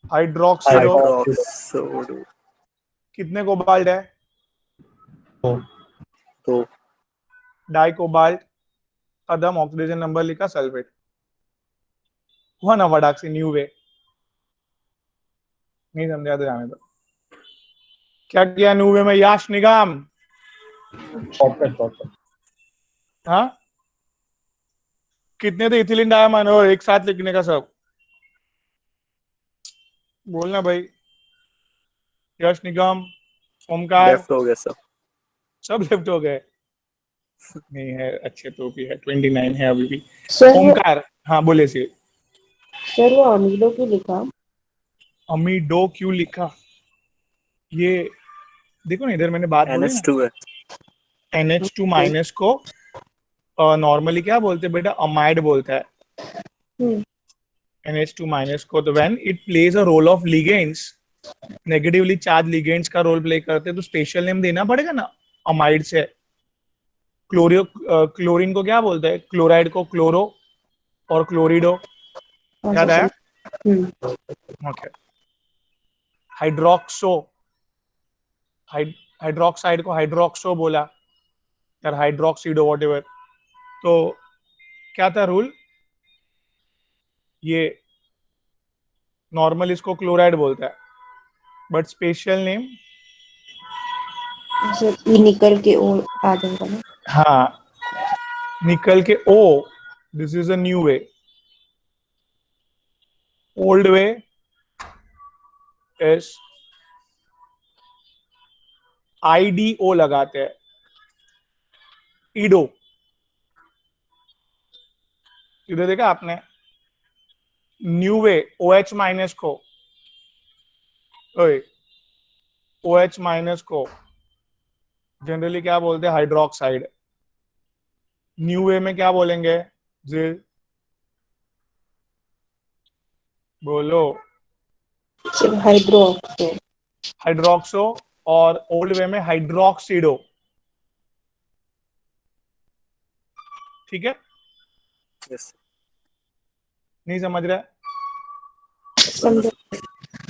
हाइड्रोक्सीडो, हाइड्रोक्सोडो कितने कोबाल्ट है? तो डाई कोबाल्ट, खत्म, ऑक्सीडेशन नंबर लिखा, सल्फेट, हुआ ना वडाक्सी, न्यू वे। नहीं समझा तो जाने दो। क्या किया न्यू वे में, याश निगम? शॉर्टकट. हाँ, कितने थे इथिलीन डायमाइन, और एक साथ लिखने का सब बोलना भाई। यश निगम, ओमकार, लेफ्ट हो गया सर। सब लेफ्ट हो गए। नहीं है, अच्छे तो भी है, 29 है अभी भी। सर ओमकार, हाँ बोले सी। सर वो अमीलो क्यों लिखा? अमीडो क्यों लिखा, ये देखो ना, इधर मैंने बात बोली ना, NH2 है। NH2 माइनस को नॉर्मली क्या बोलते हैं बेटा, अमाइड बोलता है, हम्म, NH2 माइनस को। तो when it plays a role of ligands, negatively charge ligands का रोल प्ले करते हैं, तो स्पेशल नेम देना पड़ेगा ना अमाइड से। क्लोरीन को क्या बोलते हैं, क्लोराइड को क्लोरो, और क्लोरिडो, हाँ याद सर आया? हम्म, ओके। हाइड्रोक्सो, हाइड्रोक्साइड को हाइड्रोक्सो बोला, यार हाइड्रोक्सीडो वॉट एवर। तो क्या था रूल, ये नॉर्मल इसको क्लोराइड बोलता है, but special name, sir E निकल के ओ आ जाएगा ना? हाँ, निकल के O, this is a new way. Old way is IDO लगाते हैं, ईडो, इधर देखा आपने? न्यू वे OH माइनस को, OH माइनस को जनरली क्या बोलते हैं, हाइड्रोक्साइड। न्यू वे में क्या बोलेंगे, जी बोलो? Sir hydroxo. हाइड्रोक्सो, और ओल्ड वे में हाइड्रोक्सीडो, ठीक है, यस नहीं समझ रहे? समझो।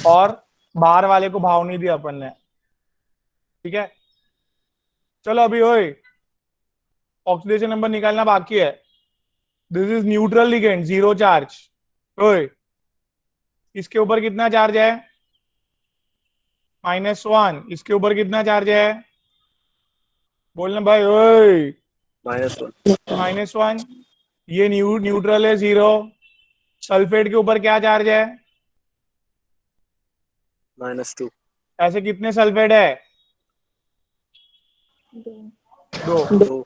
और बाहर वाले को भाव नहीं दिया अपन ने, ठीक है। चलो अभी ओए, ऑक्सीडेशन नंबर निकालना बाकी है। This is neutral ligand, zero charge. ओए, इसके ऊपर कितना चार्ज है, -1। इसके ऊपर कितना चार्ज है, बोलना भाई ओए, -1 -1। ये न्यूट्रल है, 0। सल्फेट के ऊपर क्या चार्ज है, -2 ऐसे कितने सल्फेट है, दो दो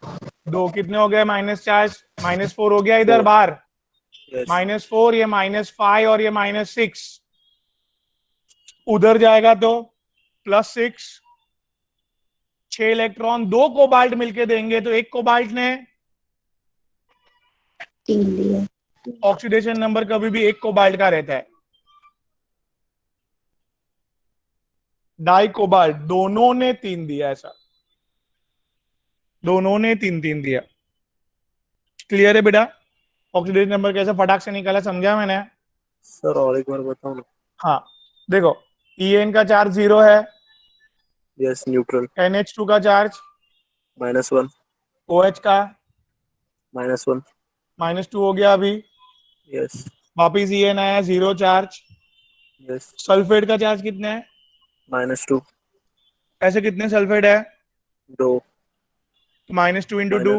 दो कितने हो गए माइनस चार्ज -4 हो गया इधर Four. बाहर यस -4 ये -5 और ये -6 उधर जाएगा तो +6 6 इलेक्ट्रॉन 2 कोबाल्ट मिलके देंगे तो एक कोबाल्ट ने 3 दिया। ऑक्सीडेशन नंबर कभी भी एक कोबाल्ट का रहता है। डाई कोबाल्ट दोनों ने 3 दिया ऐसा दोनों ने 3 दिया। क्लियर है बेटा ऑक्सीडेशन नंबर कैसे फटाक से निकाला समझा मैंने। सर और एक बार बताओ ना। हाँ देखो En का चार्ज 0 है यस न्यूट्रल NH2 का चार्ज -1 OH का -1 -2 हो गया अभी यस वापिस En आया 0 चार्ज। यस सल्फेट का चार्ज कितना है -2 ऐसे कितने सल्फेट है 2 -2 इंटू 2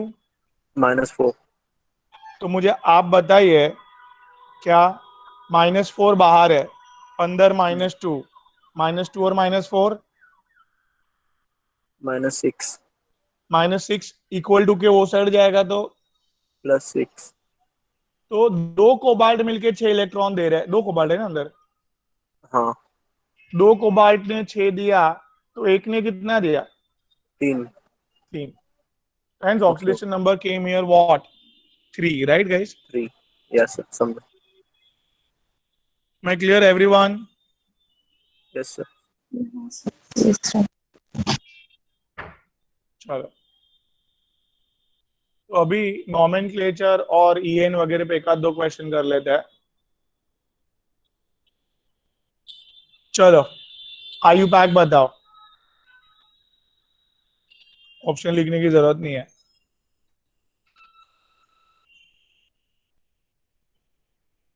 -4 तो मुझे आप बताइए क्या -4 बाहर है अंदर -2 -2 और -4 -6 -6 इक्वल टू के वो साइड जाएगा +6 तो 2 कोबाल्ट मिलके 6 इलेक्ट्रॉन दे रहे हैं 2 कोबाल्ट है ना अंदर हाँ 2 कोबाल्ट ने 6 दिया तो एक ने कितना दिया 3 3 hence oxidation number came here what 3 right guys 3 yes sir समझ मैं clear everyone yes sir Yes, sir. चलो तो अभी नॉमेनक्लेचर और EN वगैरह पे एक आध दो क्वेश्चन कर लेते हैं। चलो आयु पैक बताओ ऑप्शन लिखने की जरूरत नहीं है।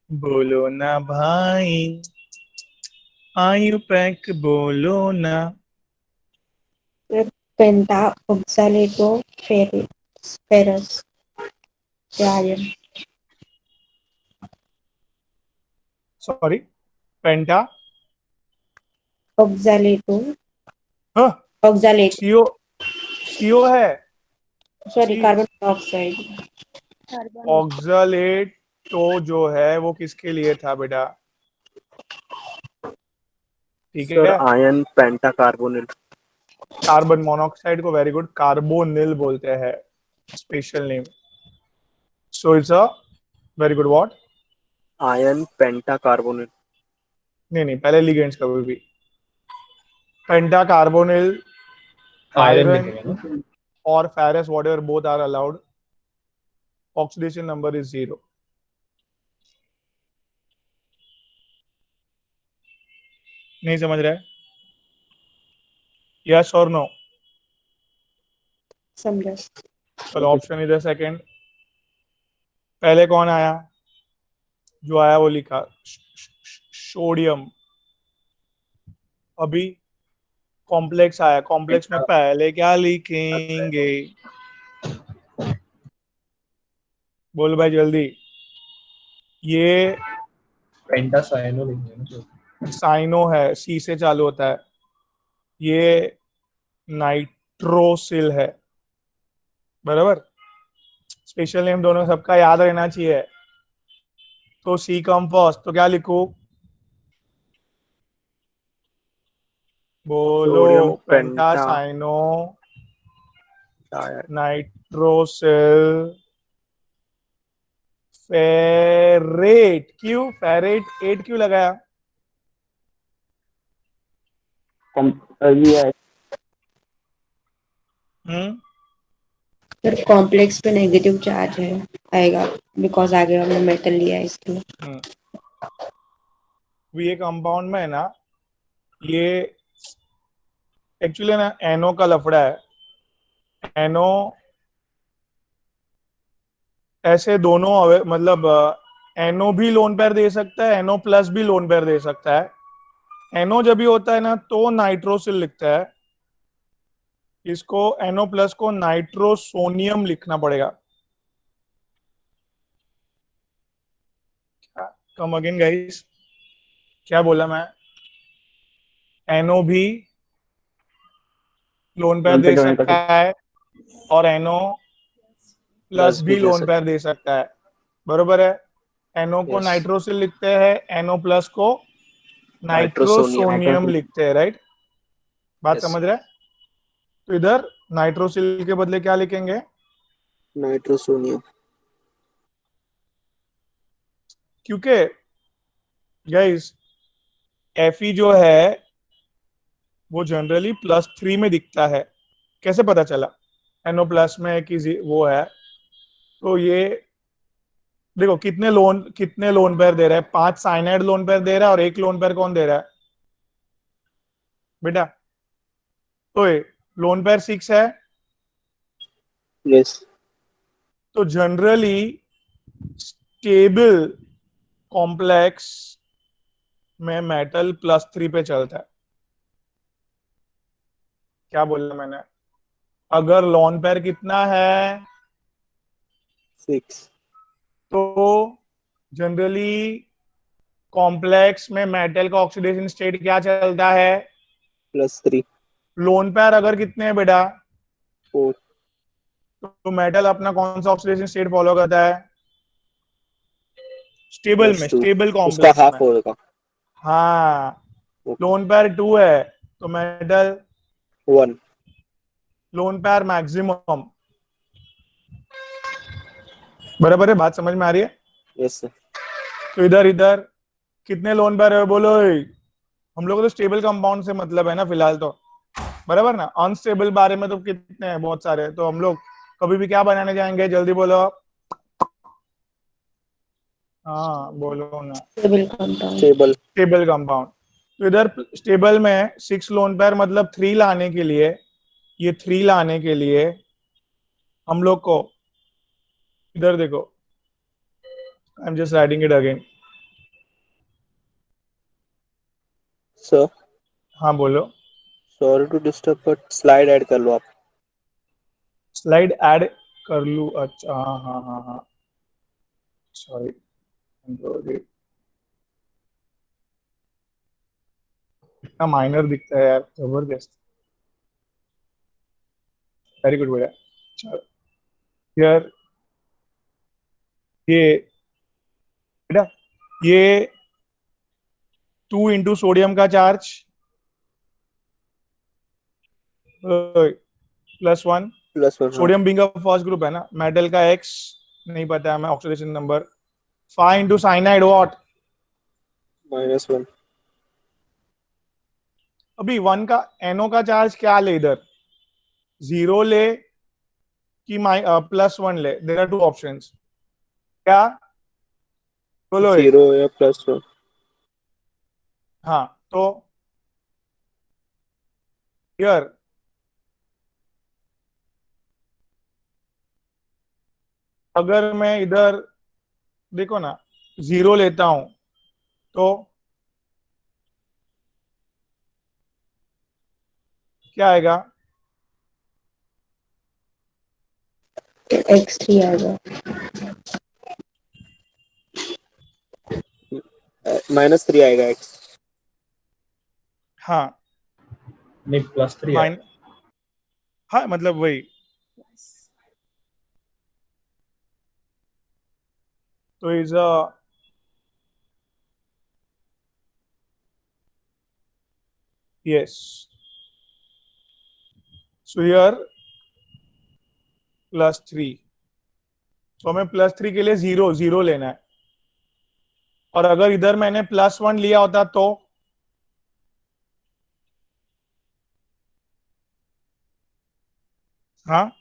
बोलो ना भाई आयु पैक बोलो ना Penta oxalato ferrous iron. Sorry penta Oxalato हाँ oxalate CO है sorry C carbon dioxide. Oxalate तो जो है वो किसके लिए था बेटा ठीक सर है आयन पेंटा कार्बोनिल कार्बन मोनोऑक्साइड को वेरी गुड कार्बोनिल बोलते हैं special name so it's a very good what ion penta carbonyl नहीं पहले लिगेंड्स कभी भी पेंटा कार्बोनिल आयरन आयरन लिखेंगे ना और ferrous whatever both are allowed oxidation number is 0 नहीं समझ रहा है यस और नो समझा। चलो ऑप्शन इधर सेकंड पहले कौन आया जो आया वो लिखा सोडियम अभी कॉम्प्लेक्स आया कॉम्प्लेक्स में पहले क्या लिखेंगे बोल भाई जल्दी ये पेंटा साइनो लिखेंगे ना सर। साइनो है सी से चालू होता है ये नाइट्रोसिल है बराबर स्पेशल नेम दोनों सबका याद रहना चाहिए तो सी कम फर्स्ट तो क्या लिखूं बोलो सोडियम पेंटा पेंटा साइनो टायर नाइट्रोसिल फेरेट क्यों फेरेट 8 क्यों लगाया ये फिर कॉम्प्लेक्स पे नेगेटिव चार्ज है आएगा बिकॉज आगे हमने मेटल लिया है इसलिए। ये कंपाउंड में है ना ये एक्चुअली ना एनो का लफड़ा है एनो ऐसे दोनों मतलब एनो भी लोन पेयर दे सकता है एनो प्लस भी लोन पेयर दे सकता है एनो जब भी होता है ना तो नाइट्रोसिल लिखता है इसको एनो प्लस को नाइट्रोसोनियम लिखना पड़ेगा कम अगेन गाइस क्या बोला मैं एनो भी लोन पेयर दे सकता है और NO प्लस भी लोन पेयर दे सकता है, बरोबर है। NO को Yes. नाइट्रोसिल लिखते हैं, NO प्लस को नाइट्रोसोनियम लिखते हैं, राइट। बात Yes. समझ रहे हैं? तो इधर नाइट्रोसिल के बदले क्या लिखेंगे? नाइट्रोसोनियम। क्योंकि गाइस Fe जो है वो जनरली +3 में दिखता है। कैसे पता चला? NO प्लस में वो है, तो ये देखो कितने लोन पेयर दे रहा है, 5 साइनाइड लोन पेयर दे रहा है और 1 लोन पेयर कौन दे रहा है बेटा? तो ये लोन पेयर 6 है। Yes. तो जनरली स्टेबल कॉम्प्लेक्स में मेटल +3 पे चलता है। क्या बोला मैंने? अगर लोन पेयर कितना है 6. तो जनरली कॉम्प्लेक्स में मेटल का ऑक्सीडेशन स्टेट क्या चलता है? +3. लोन पेयर अगर कितने हैं बेटा? 4. तो मेटल अपना कौन सा ऑक्सीडेशन स्टेट फॉलो करता है? स्टेबल में, +2. स्टेबल उसका कॉम्प्लेक्स हाफ में। होगा। हाँ, Okay. लोन पेयर 2 है तो मेटल 1. लोन पेयर मैक्सिमम, बराबर है। बात समझ में आ रही है? Yes sir. तो इधर इधर कितने लोन पेयर है बोलो? हम लोग को तो स्टेबल कंपाउंड से मतलब है ना फिलहाल तो, बराबर ना। अनस्टेबल बारे में तो कितने हैं, बहुत सारे। तो हम लोग कभी भी क्या बनाने जाएंगे, जल्दी बोलो। हाँ बोलो ना। Stable compound. Stable. Stable compound. तो इधर स्टेबल में 6 लोन पेयर मतलब 3 लाने के लिए, ये 3 लाने के लिए हम लोग को इधर देखो, I am just writing it again. Sir, हाँ बोलो। sorry to disturb but slide add कर लो आप। स्लाइड ऐड कर लूँ? अच्छा हाँ हाँ हाँ हाँ, सॉरी। इतना माइनर दिखता है यार, जबरदस्त। वेरी गुड बेटा। चलो यार, ये बेटा ये 2 इंटू सोडियम का चार्ज +1। +1 हाँ। सोडियम बिंग का फर्स्ट ग्रुप है ना, मेटल का X नहीं पता है हमें, oxidation number. 5 into cyanide what? -1. अभी 1 का NO का चार्ज क्या ले इधर? 0 ले कि +1 ले? There are 2 options. क्या बोलो? 0 या +1। हाँ, तो यार अगर मैं इधर देखो ना 0 लेता हूं तो क्या आएगा? तो X3 आएगा। -3 आएगा X। हाँ नहीं +3 है। माइन हाँ मतलब वही। तो is a yes, so here +3। तो हमें +3 के लिए 0 0 लेना है। और अगर इधर मैंने +1 लिया होता तो हाँ,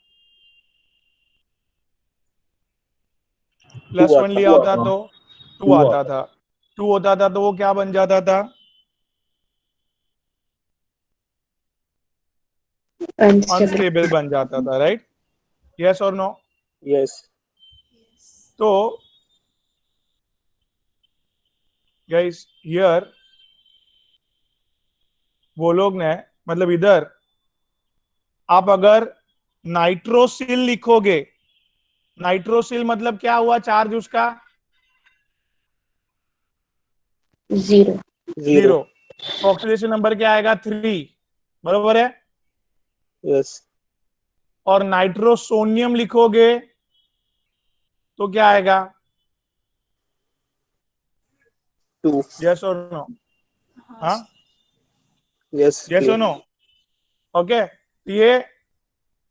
+1 लिया होता तो 2 2 आता आता। था। 2 होता था तो वो क्या बन जाता था? अनस्टेबल। अनस्टेबल बन जाता था, राइट? यस और नो? Yes. तो गाइस हियर वो लोग ने मतलब इधर आप अगर नाइट्रोसिल लिखोगे, नाइट्रोसिल मतलब क्या हुआ चार्ज उसका? 0। 0. 0। तो ऑक्सीडेशन नंबर क्या आएगा? 3, बरोबर है। Yes. और नाइट्रोसोनियम लिखोगे तो क्या आएगा? 2. यस और नो? हाँ, Yes. यस और 2. नो? ओके, ये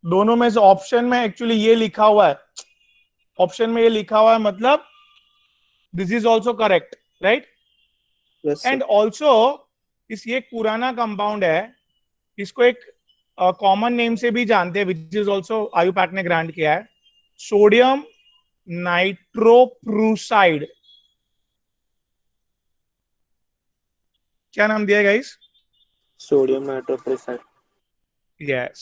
दोनों में से ऑप्शन में एक्चुअली ये लिखा हुआ है, ऑप्शन में ये लिखा हुआ है, मतलब this is also correct, right? Yes, sir. And also ये एक पुराना कंपाउंड है, इसको एक कॉमन नेम से भी जानते हैं, विच इज ऑल्सो आयुपैक ने ग्रांट किया है, सोडियम नाइट्रोप्रूसाइड। क्या नाम दिया है guys? Sodium nitroprusside. Yes.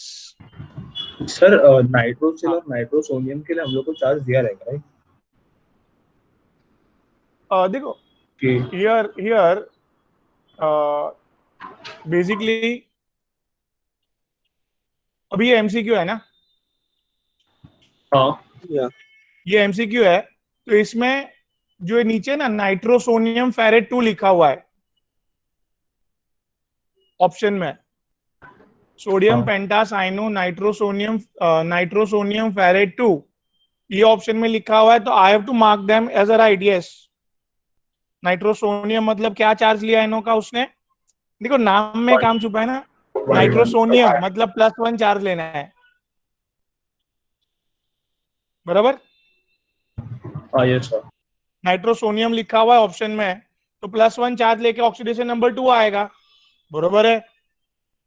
Sir nitrosyl और नाइट्रोसोनियम के लिए हम लोग को चार्ज दिया रहेगा, राइट? देखो, कि हियर बेसिकली अभी ये एमसीक्यू है ना, हाँ Yeah. ये एमसीक्यू है, तो इसमें जो है नीचे ना नाइट्रोसोनियम फेरेट 2 लिखा हुआ है ऑप्शन में, सोडियम हाँ। पेंटासाइनो नाइट्रोसोनियम फेरेट 2, ये ऑप्शन में लिखा हुआ है, तो I have to mark them as a right. Yes, nitrosonium मतलब क्या चार्ज लिया इनो का उसने? देखो नाम में काम छुपा है ना, नाइट्रोसोनियम मतलब +1 चार्ज लेना है, बराबर? हाँ यस सर। नाइट्रोसोनियम लिखा हुआ है ऑप्शन में, तो +1 चार्ज लेके ऑक्सीडेशन नंबर 2 आएगा, बरोबर है?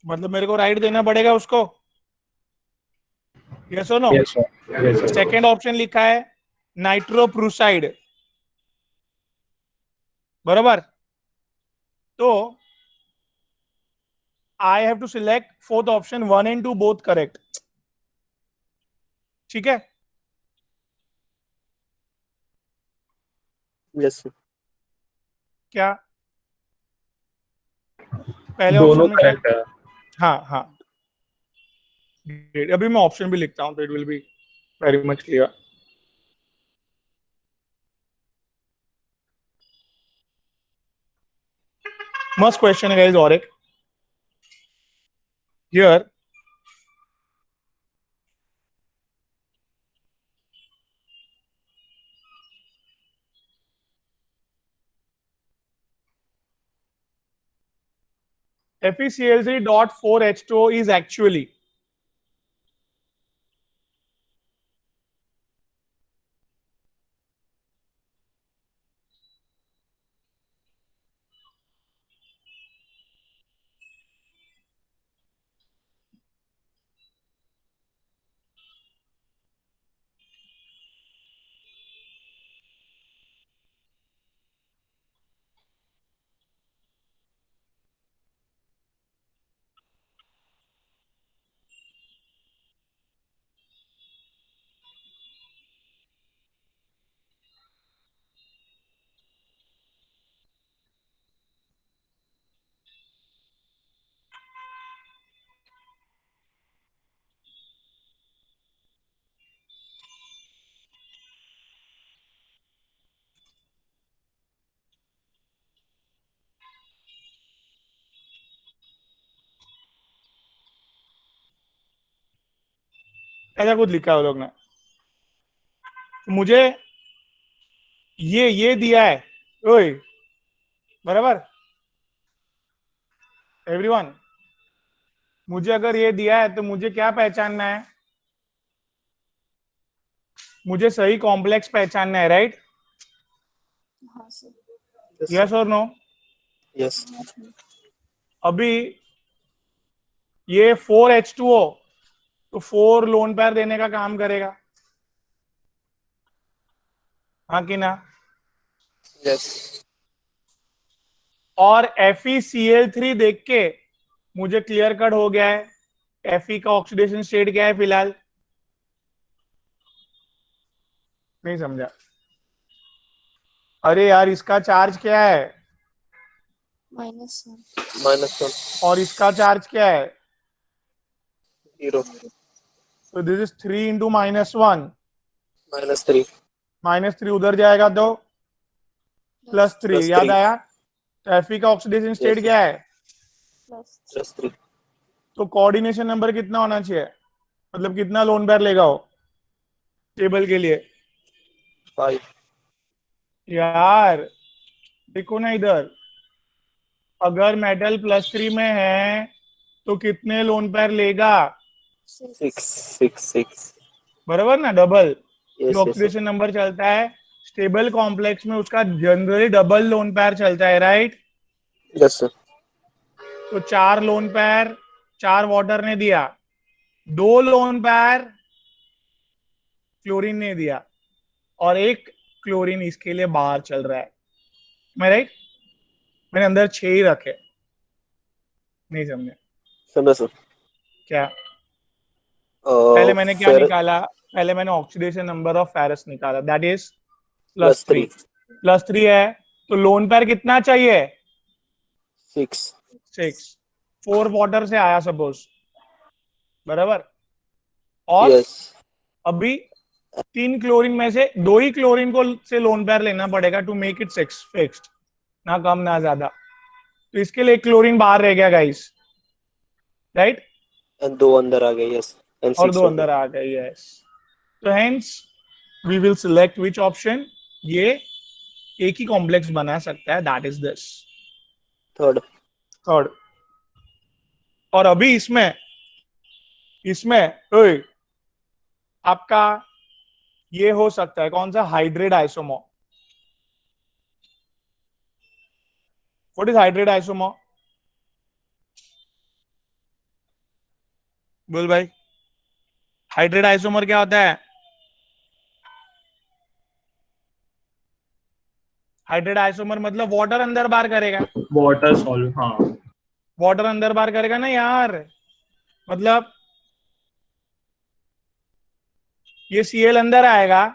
मतलब मेरे को राइट देना पड़ेगा उसको, यस और no? Yes sir. Yes sir. Second option लिखा है नाइट्रोप्रूसाइड, बराबर? तो I have to select fourth option, 1 and 2 both correct, ठीक है? Yes, sir. क्या पहले दोनों ऑप्शन में क्या? करेक्ट है। हाँ हाँ, Great. अभी मैं ऑप्शन भी लिखता हूं तो it will be very much clear. मस्त क्वेश्चन है गाइस, और एक हियर FeCl3.4H2O is actually ऐसा कुछ लिखा है वो लोग ने, तो मुझे ये दिया है, ओए बराबर एवरीवन, मुझे अगर ये दिया है तो मुझे क्या पहचानना है? मुझे सही कॉम्प्लेक्स पहचानना है, राइट? Yes, yes sir. और नो? Yes. अभी ये 4H2O तो 4 लोन पेयर देने का काम करेगा, हाँ कि ना? Yes. और FeCl3 देख के मुझे क्लियर कट हो गया है Fe का ऑक्सीडेशन स्टेट क्या है फिलहाल, नहीं समझा? अरे यार इसका चार्ज क्या है -1. और इसका चार्ज क्या है? 0. तो दिस इज 3 into -1, -3. -3 उधर जाएगा तो +3, +3. याद आया? तो Fe का ऑक्सीडेशन स्टेट Yes. क्या है? +3. तो कोऑर्डिनेशन नंबर कितना होना चाहिए? मतलब कितना लोन पेयर लेगा वो टेबल के लिए? 5. यार देखो ना इधर, अगर मेटल +3 में है तो कितने लोन पेयर लेगा? 6. बराबर ना, डबल। जो Yes, yes, sir. Oxidation number चलता है स्टेबल कॉम्प्लेक्स में उसका जनरली डबल लोन पेयर चलता है, राइट? Yes, sir. तो 4 लोन पेयर 4 वाटर ने दिया, 2 लोन पेयर क्लोरीन ने दिया, और 1 क्लोरीन इसके लिए बाहर चल रहा है। मैं राइट? मैंने अंदर 6 ही रखे, नहीं समझे समझा सर. क्या? पहले मैंने क्या Fer निकाला? पहले मैंने ऑक्सीडेशन नंबर ऑफ फेरस निकाला, दैट इज +3। +3. +3 है तो लोन पेयर कितना चाहिए? 6. 6। 4 वाटर से आया सपोज, बराबर। और Yes. अभी 3 क्लोरीन में से 2 ही क्लोरीन को से लोन पेयर लेना पड़ेगा टू मेक इट 6 फिक्स्ड, ना कम ना ज्यादा। तो इसके लिए 1 क्लोरीन बाहर रह गया गाइस, राइट? And 2 अंदर आ गए. Yes. And और 6 2 हो अंदर गए. आ गए, यस। तो hence we will select which option. ये एक ही कॉम्प्लेक्स बना सकता है, that is this, 3rd. Third. और अभी इसमें इसमें ओए, आपका ये हो सकता है कौन सा? Hydrate isomer. What is hydrate isomer? बोल भाई, हाइड्रेट आइसोमर क्या होता है? हाइड्रेट आइसोमर मतलब वाटर अंदर बाहर करेगा, वाटर सॉल्व. हाँ. वाटर अंदर बाहर करेगा ना यार। मतलब ये Cl अंदर आएगा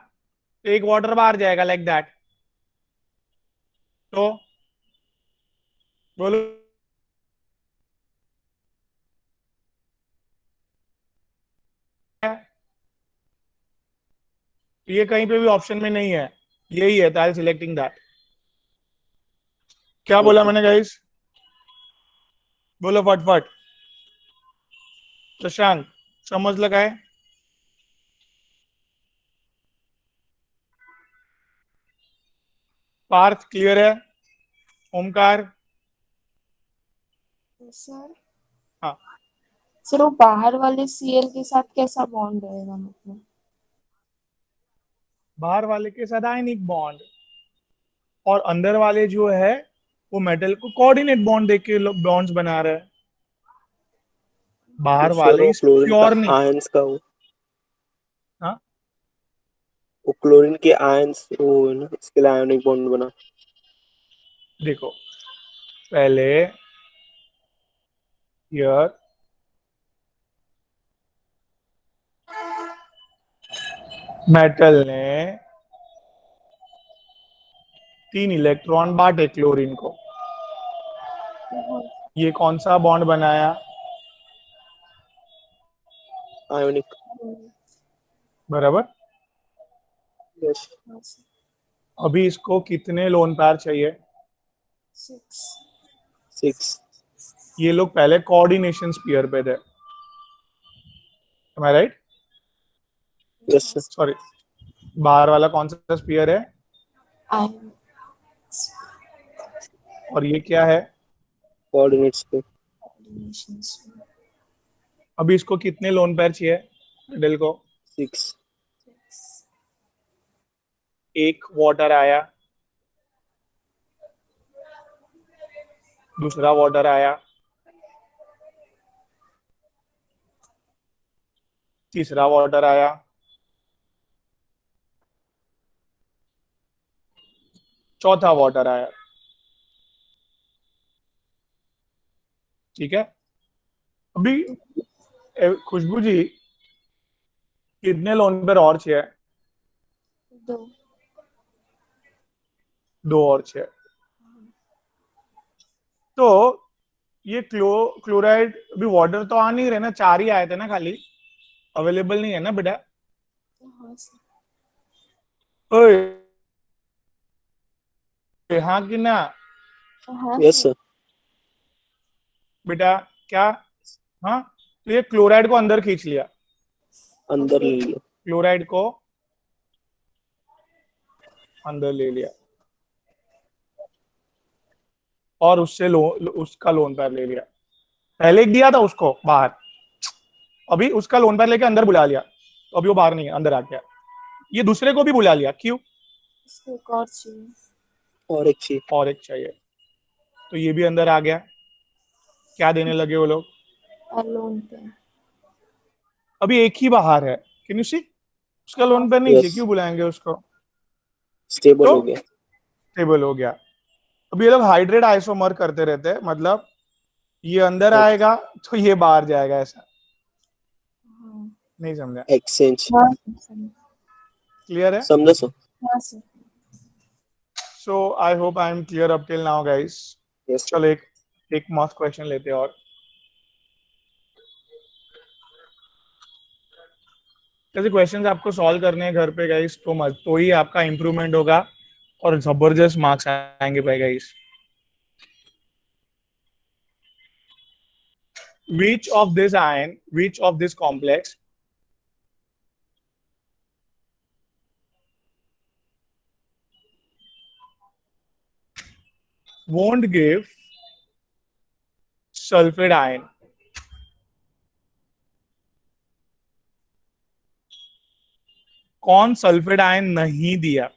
तो एक वाटर बाहर जाएगा, लाइक दैट। तो बोलो, ये कहीं पे भी ऑप्शन में नहीं है, यही है, तो आई सिलेक्टिंग दैट। क्या बोला Okay. मैंने गाइस? बोलो फटफट। प्रशांत समझ लगा है? पार्थ क्लियर है? ओमकार? सर हाँ, सर वो बाहर वाले सीएल के साथ कैसा बॉन्ड रहेगा मतलब? बाहर वाले के साथ आयनिक बॉन्ड, और अंदर वाले जो है वो मेटल को कोऑर्डिनेट बॉन्ड देके बॉन्ड्स बना रहा है। बाहर सर वाले वो इस क्लोरीन का प्योर नहीं। आयंस का वो हाँ, वो क्लोरीन के आयंस वो है ना, इसके लिए आयोनिक बॉन्ड बना. देखो पहले हियर मेटल ने 3 इलेक्ट्रॉन बांटे क्लोरीन को, ये कौन सा बॉन्ड बनाया? आयोनिक. बराबर। यस. अभी इसको कितने लोन पेयर चाहिए? 6. ये लोग पहले कोऑर्डिनेशन स्पीयर पे थे, राइट? Yes sir. सॉरी, बाहर वाला कौन सा स्पीयर है? और ये क्या है? कोऑर्डिनेट्स पे. अभी इसको कितने लोन पेयर चाहिए मेटल को? 6. 1 वाटर आया, दूसरा वाटर आया, तीसरा वाटर आया, चौथा वाटर आया। ठीक है। अभी खुशबू जी कितने लोन पेयर और चाहिए? 2. 2 और चाहिए। तो ये क्लोराइड अभी वाटर तो आ नहीं रहे ना, 4 ही आए थे ना, खाली अवेलेबल नहीं है ना बेटा? ओए, हाँ कि ना यस सर. बेटा? क्या? हाँ, तो ये क्लोराइड को अंदर खींच लिया, अंदर ले लिया। क्लोराइड को अंदर ले लिया और उससे उसका लोन पैर ले लिया। पहले एक दिया था उसको बाहर, अभी उसका लोन पैर लेके अंदर बुला लिया, तो अभी वो बाहर नहीं है, अंदर आ गया। ये दूसरे को भी बुला लिया, क्यों? इसको एक और चाहिए। और एक चाहिए। और एक चाहिए, तो ये भी अंदर आ गया। क्या देने लगे वो लोग? और लोन पे। अभी एक ही बाहर है, कैन यू सी? उसका लोन पैर नहीं चाहिए, Yes. क्यों बुलाएंगे उसको? स्टेबल तो हो गया। स्टेबल हो गया। अभी ये लोग हाइड्रेट आइसोमर करते रहते हैं, मतलब ये अंदर आएगा तो ये बाहर जाएगा, ऐसा। हाँ नहीं समझा? एक्सचेंज। हाँ क्लियर है? समझा sir? Sir. So I hope I am clear up till now guys. Yes sir. चलो एक मस्त क्वेश्चन लेते हैं और। ऐसे क्वेश्चंस आपको सॉल्व करने हैं घर पे गाइस, तो मत तो ही आपका इंप्रूवमेंट होगा और जबरदस्त मार्क्स आएंगे भाई guys. Which of this complex won't give sulfide ion? कौन सल्फेट आयन नहीं दिया?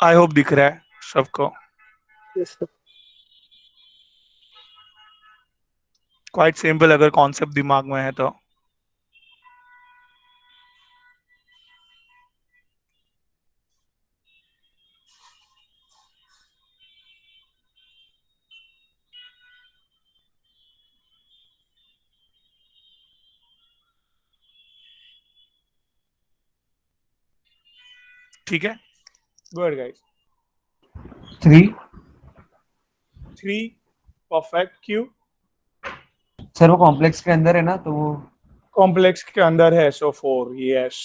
आई होप दिख रहा है सबको। Yes sir. क्वाइट सिंपल, अगर कॉन्सेप्ट दिमाग में है तो। ठीक है, गुड गाइस। 3 3 परफेक्ट। क्यों? सर वो कॉम्प्लेक्स के अंदर है ना, तो वो कॉम्प्लेक्स के अंदर है SO4, यस।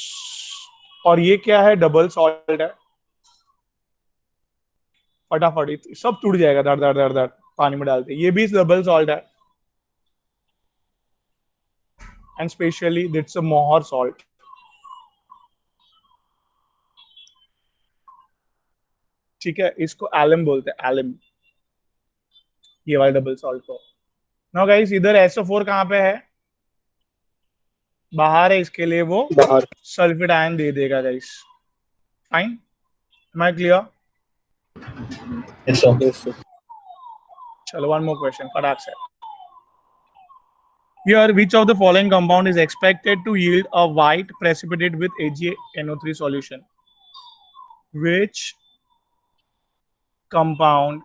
और ये क्या है? डबल सॉल्ट है। फटाफट सब टूट जाएगा, धड़ धड़ धड़ धड़ पानी में डालते। ये भी डबल सॉल्ट है, एंड स्पेशली इट्स अ मोहर सॉल्ट। ठीक है, इसको एलम बोलते हैं, एलम, ये वाला डबल सॉल्ट को। नो गाइस, इधर SO4 कहाँ पे है? बाहर है, इसके लिए वो बाहर। सल्फेट आयन दे देगा guys. Fine, am I clear? Yes sir. Yes sir. चलो वन मोर क्वेश्चन फटाक से। Here, which of the following compound is expected to yield a white precipitate with AgNO3 solution? Which compound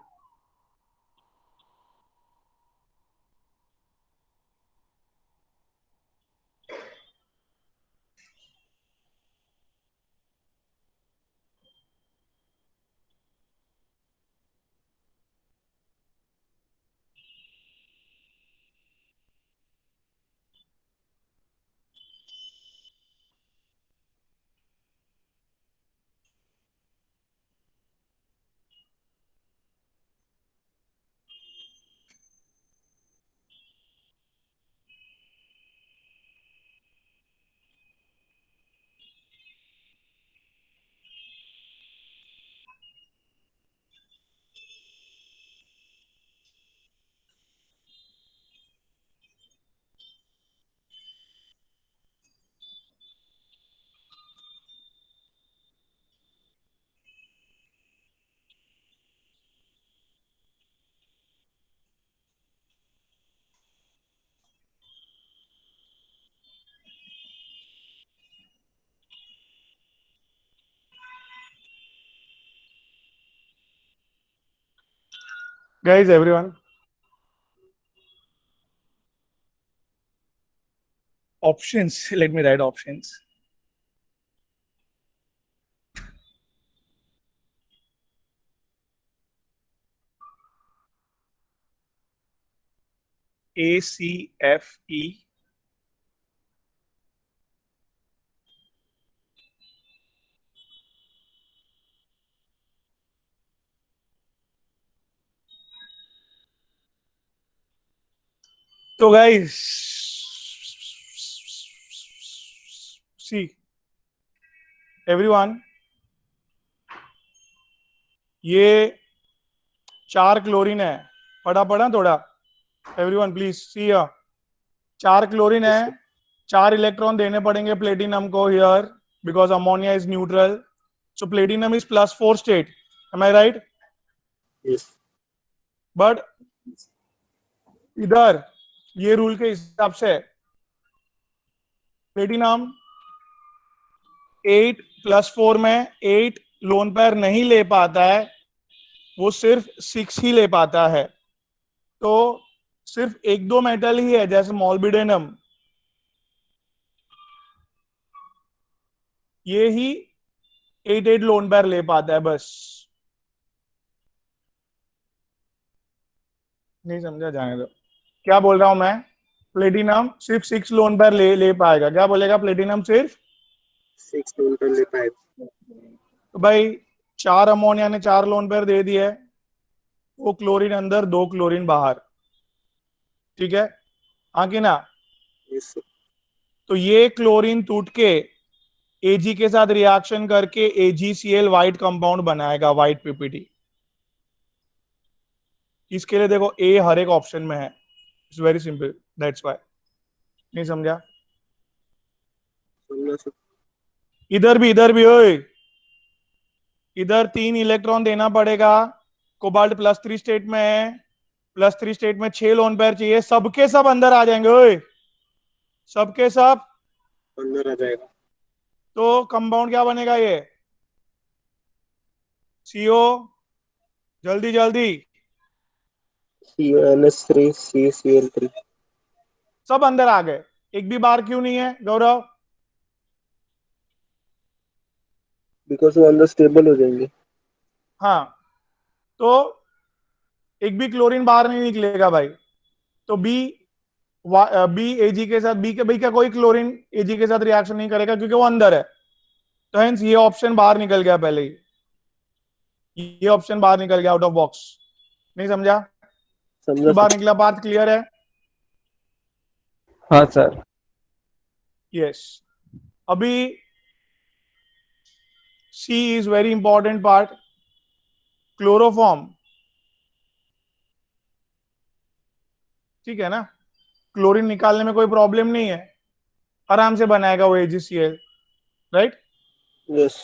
guys, everyone? options. Let me write options. ACFE. So guys, see, everyone, ये 4 chlorine है, पढ़ा पढ़ा थोड़ा. Everyone please see here. 4 chlorine है, 4 electron देने पड़ेंगे platinum को here because ammonia is neutral. So platinum is +4 state. Am I right? Yes. But इधर ये रूल के हिसाब से प्लेटिनम 8 + 4 में 8 लोन पेयर नहीं ले पाता है, वो सिर्फ 6 ही ले पाता है. तो सिर्फ 1-2 मेटल ही है जैसे मॉल्बिडेनम, ये ही 8-8 लोन पेयर ले पाता है बस. नहीं समझा, जाने दो. क्या बोल रहा हूं मैं? प्लेटिनम सिर्फ 6 लोन पेयर ले पाएगा. क्या बोलेगा? प्लेटिनम सिर्फ 6 लोन पेयर ले पाएगा. तो भाई 4 अमोनिया ने 4 लोन पेयर दे दिए, वो क्लोरीन अंदर 2 क्लोरीन बाहर. ठीक है, हाँ कि ना? Yes, sir. तो ये क्लोरीन टूट के Ag के साथ रिएक्शन करके AgCl व्हाइट कंपाउंड बनाएगा, व्हाइट पीपीटी. इसके लिए देखो ए हर एक ऑप्शन में है. It's very simple, that's why. नहीं समझा? समझा सर. इधर भी ओए, इधर 3 इलेक्ट्रॉन देना पड़ेगा. कोबाल्ट +3 स्टेट में है, +3 स्टेट में 6 लोन पेयर चाहिए. सबके सब अंदर आ जाएंगे ओए, सबके सब अंदर आ जाएगा. तो कंपाउंड क्या बनेगा? ये CO, जल्दी जल्दी, CONS3 CCl3. सब अंदर आ गए. एक भी बार क्यों नहीं है गौरव? बिकॉज वो अंदर स्टेबल हो जाएंगे. हाँ, तो एक भी क्लोरीन बाहर नहीं निकलेगा भाई. तो बी Ag के साथ बी का कोई क्लोरीन Ag के साथ रिएक्शन नहीं करेगा क्योंकि वो अंदर है. तो हेंस ये ऑप्शन बाहर निकल गया. पहले ही ये ऑप्शन बाहर निकल गया आउट ऑफ बॉक्स. नहीं समझा? समझा बाहर सर. निकला. पार्ट क्लियर है? हाँ सर. यस. अभी C is very important part. Chloroform, ठीक है ना? क्लोरीन निकालने में कोई प्रॉब्लम नहीं है, आराम से बनाएगा वो AgCl, right? Yes.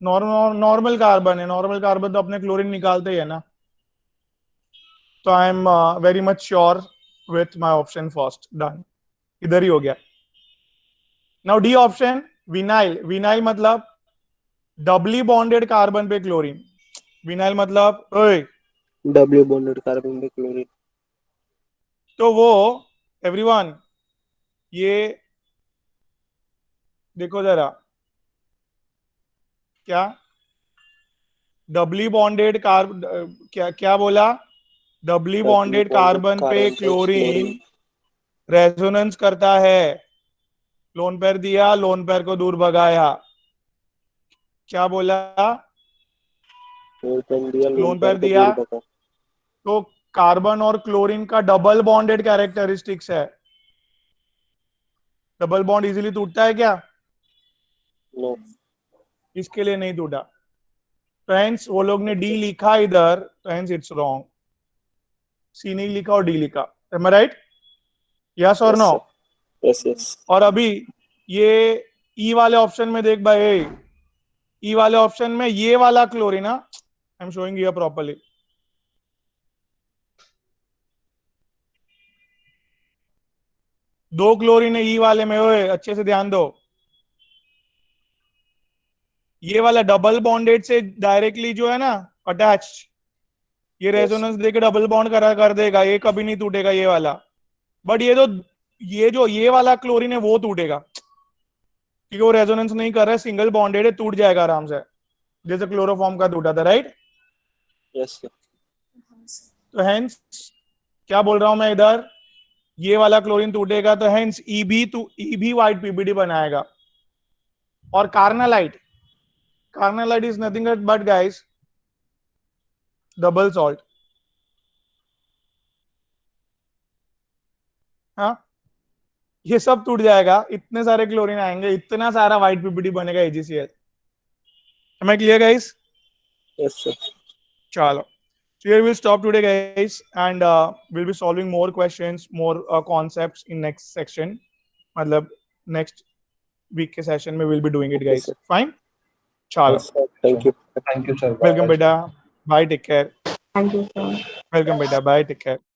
Normal carbon है, नॉर्मल कार्बन तो अपने क्लोरीन निकालते ही है ना. तो I am very much sure with my option first. Done, इधर ही हो गया. Now D option, vinyl. Vinyl मतलब डबली बॉन्डेड कार्बन पे क्लोरीन. विनाइल मतलब ओए, डब्ल्यू बॉन्डेड कार्बन पे क्लोरीन. तो वो एवरीवन ये देखो जरा, क्या डबली बॉन्डेड कार्बन, क्या बोला? डबली बॉन्डेड कार्बन पे क्लोरीन रेजोनेंस करता है. लोन पेयर दिया, लोन पेयर को दूर भगाया. क्या बोला? लोन पेयर दिया तो कार्बन और क्लोरीन का डबल बॉन्डेड कैरेक्टरिस्टिक्स है. डबल बॉन्ड इजीली टूटता है क्या? नो. इसके लिए नहीं टूटा. तो हेंस वो लोग ने डी लिखा इधर, तो हेंस इट्स रॉन्ग. सी नहीं लिखा और डी लिखा. M I right? यस और नो? Yes yes. और अभी ये ई वाले ऑप्शन में देख भाई, ई वाले ऑप्शन में ये वाला chlorine, I am showing here properly. दो क्लोरीन है ई वाले में. ओए अच्छे से ध्यान दो. ये वाला डबल बॉन्डेड से डायरेक्टली जो है ना अटैच्ड, ये रेजोनेंस देके डबल बॉन्ड कर देगा, ये कभी नहीं टूटेगा ये वाला. बट ये तो ये वाला क्लोरीन है वो टूटेगा क्योंकि वो रेजोनेंस नहीं कर रहा है, सिंगल बॉन्डेड है, टूट जाएगा आराम से, जैसे क्लोरोफॉर्म का टूटा था, राइट? Yes, sir. तो हेंस क्या बोल रहा हूं मैं इधर, ये वाला क्लोरीन टूटेगा तो हेंस ईबी वाइट पीबीडी बनाएगा। और carnallite is nothing but guys double salt. हाँ, ये सब टूट जाएगा, इतने सारे क्लोरीन आएंगे, इतना सारा व्हाइट पीपीडी बनेगा AgCl। Am I clear, guys? Yes, sir. Chalo. So here we'll stop today, guys, and we'll be solving more questions, more concepts in next section. मतलब next week के session में we'll be doing it, Okay, guys. sir. Fine? Chalo. Yes, sir. Thank you. Thank you, sir. Welcome, beta. Bye. Take care. Thank you, sir. Welcome, beta. Bye. Take care.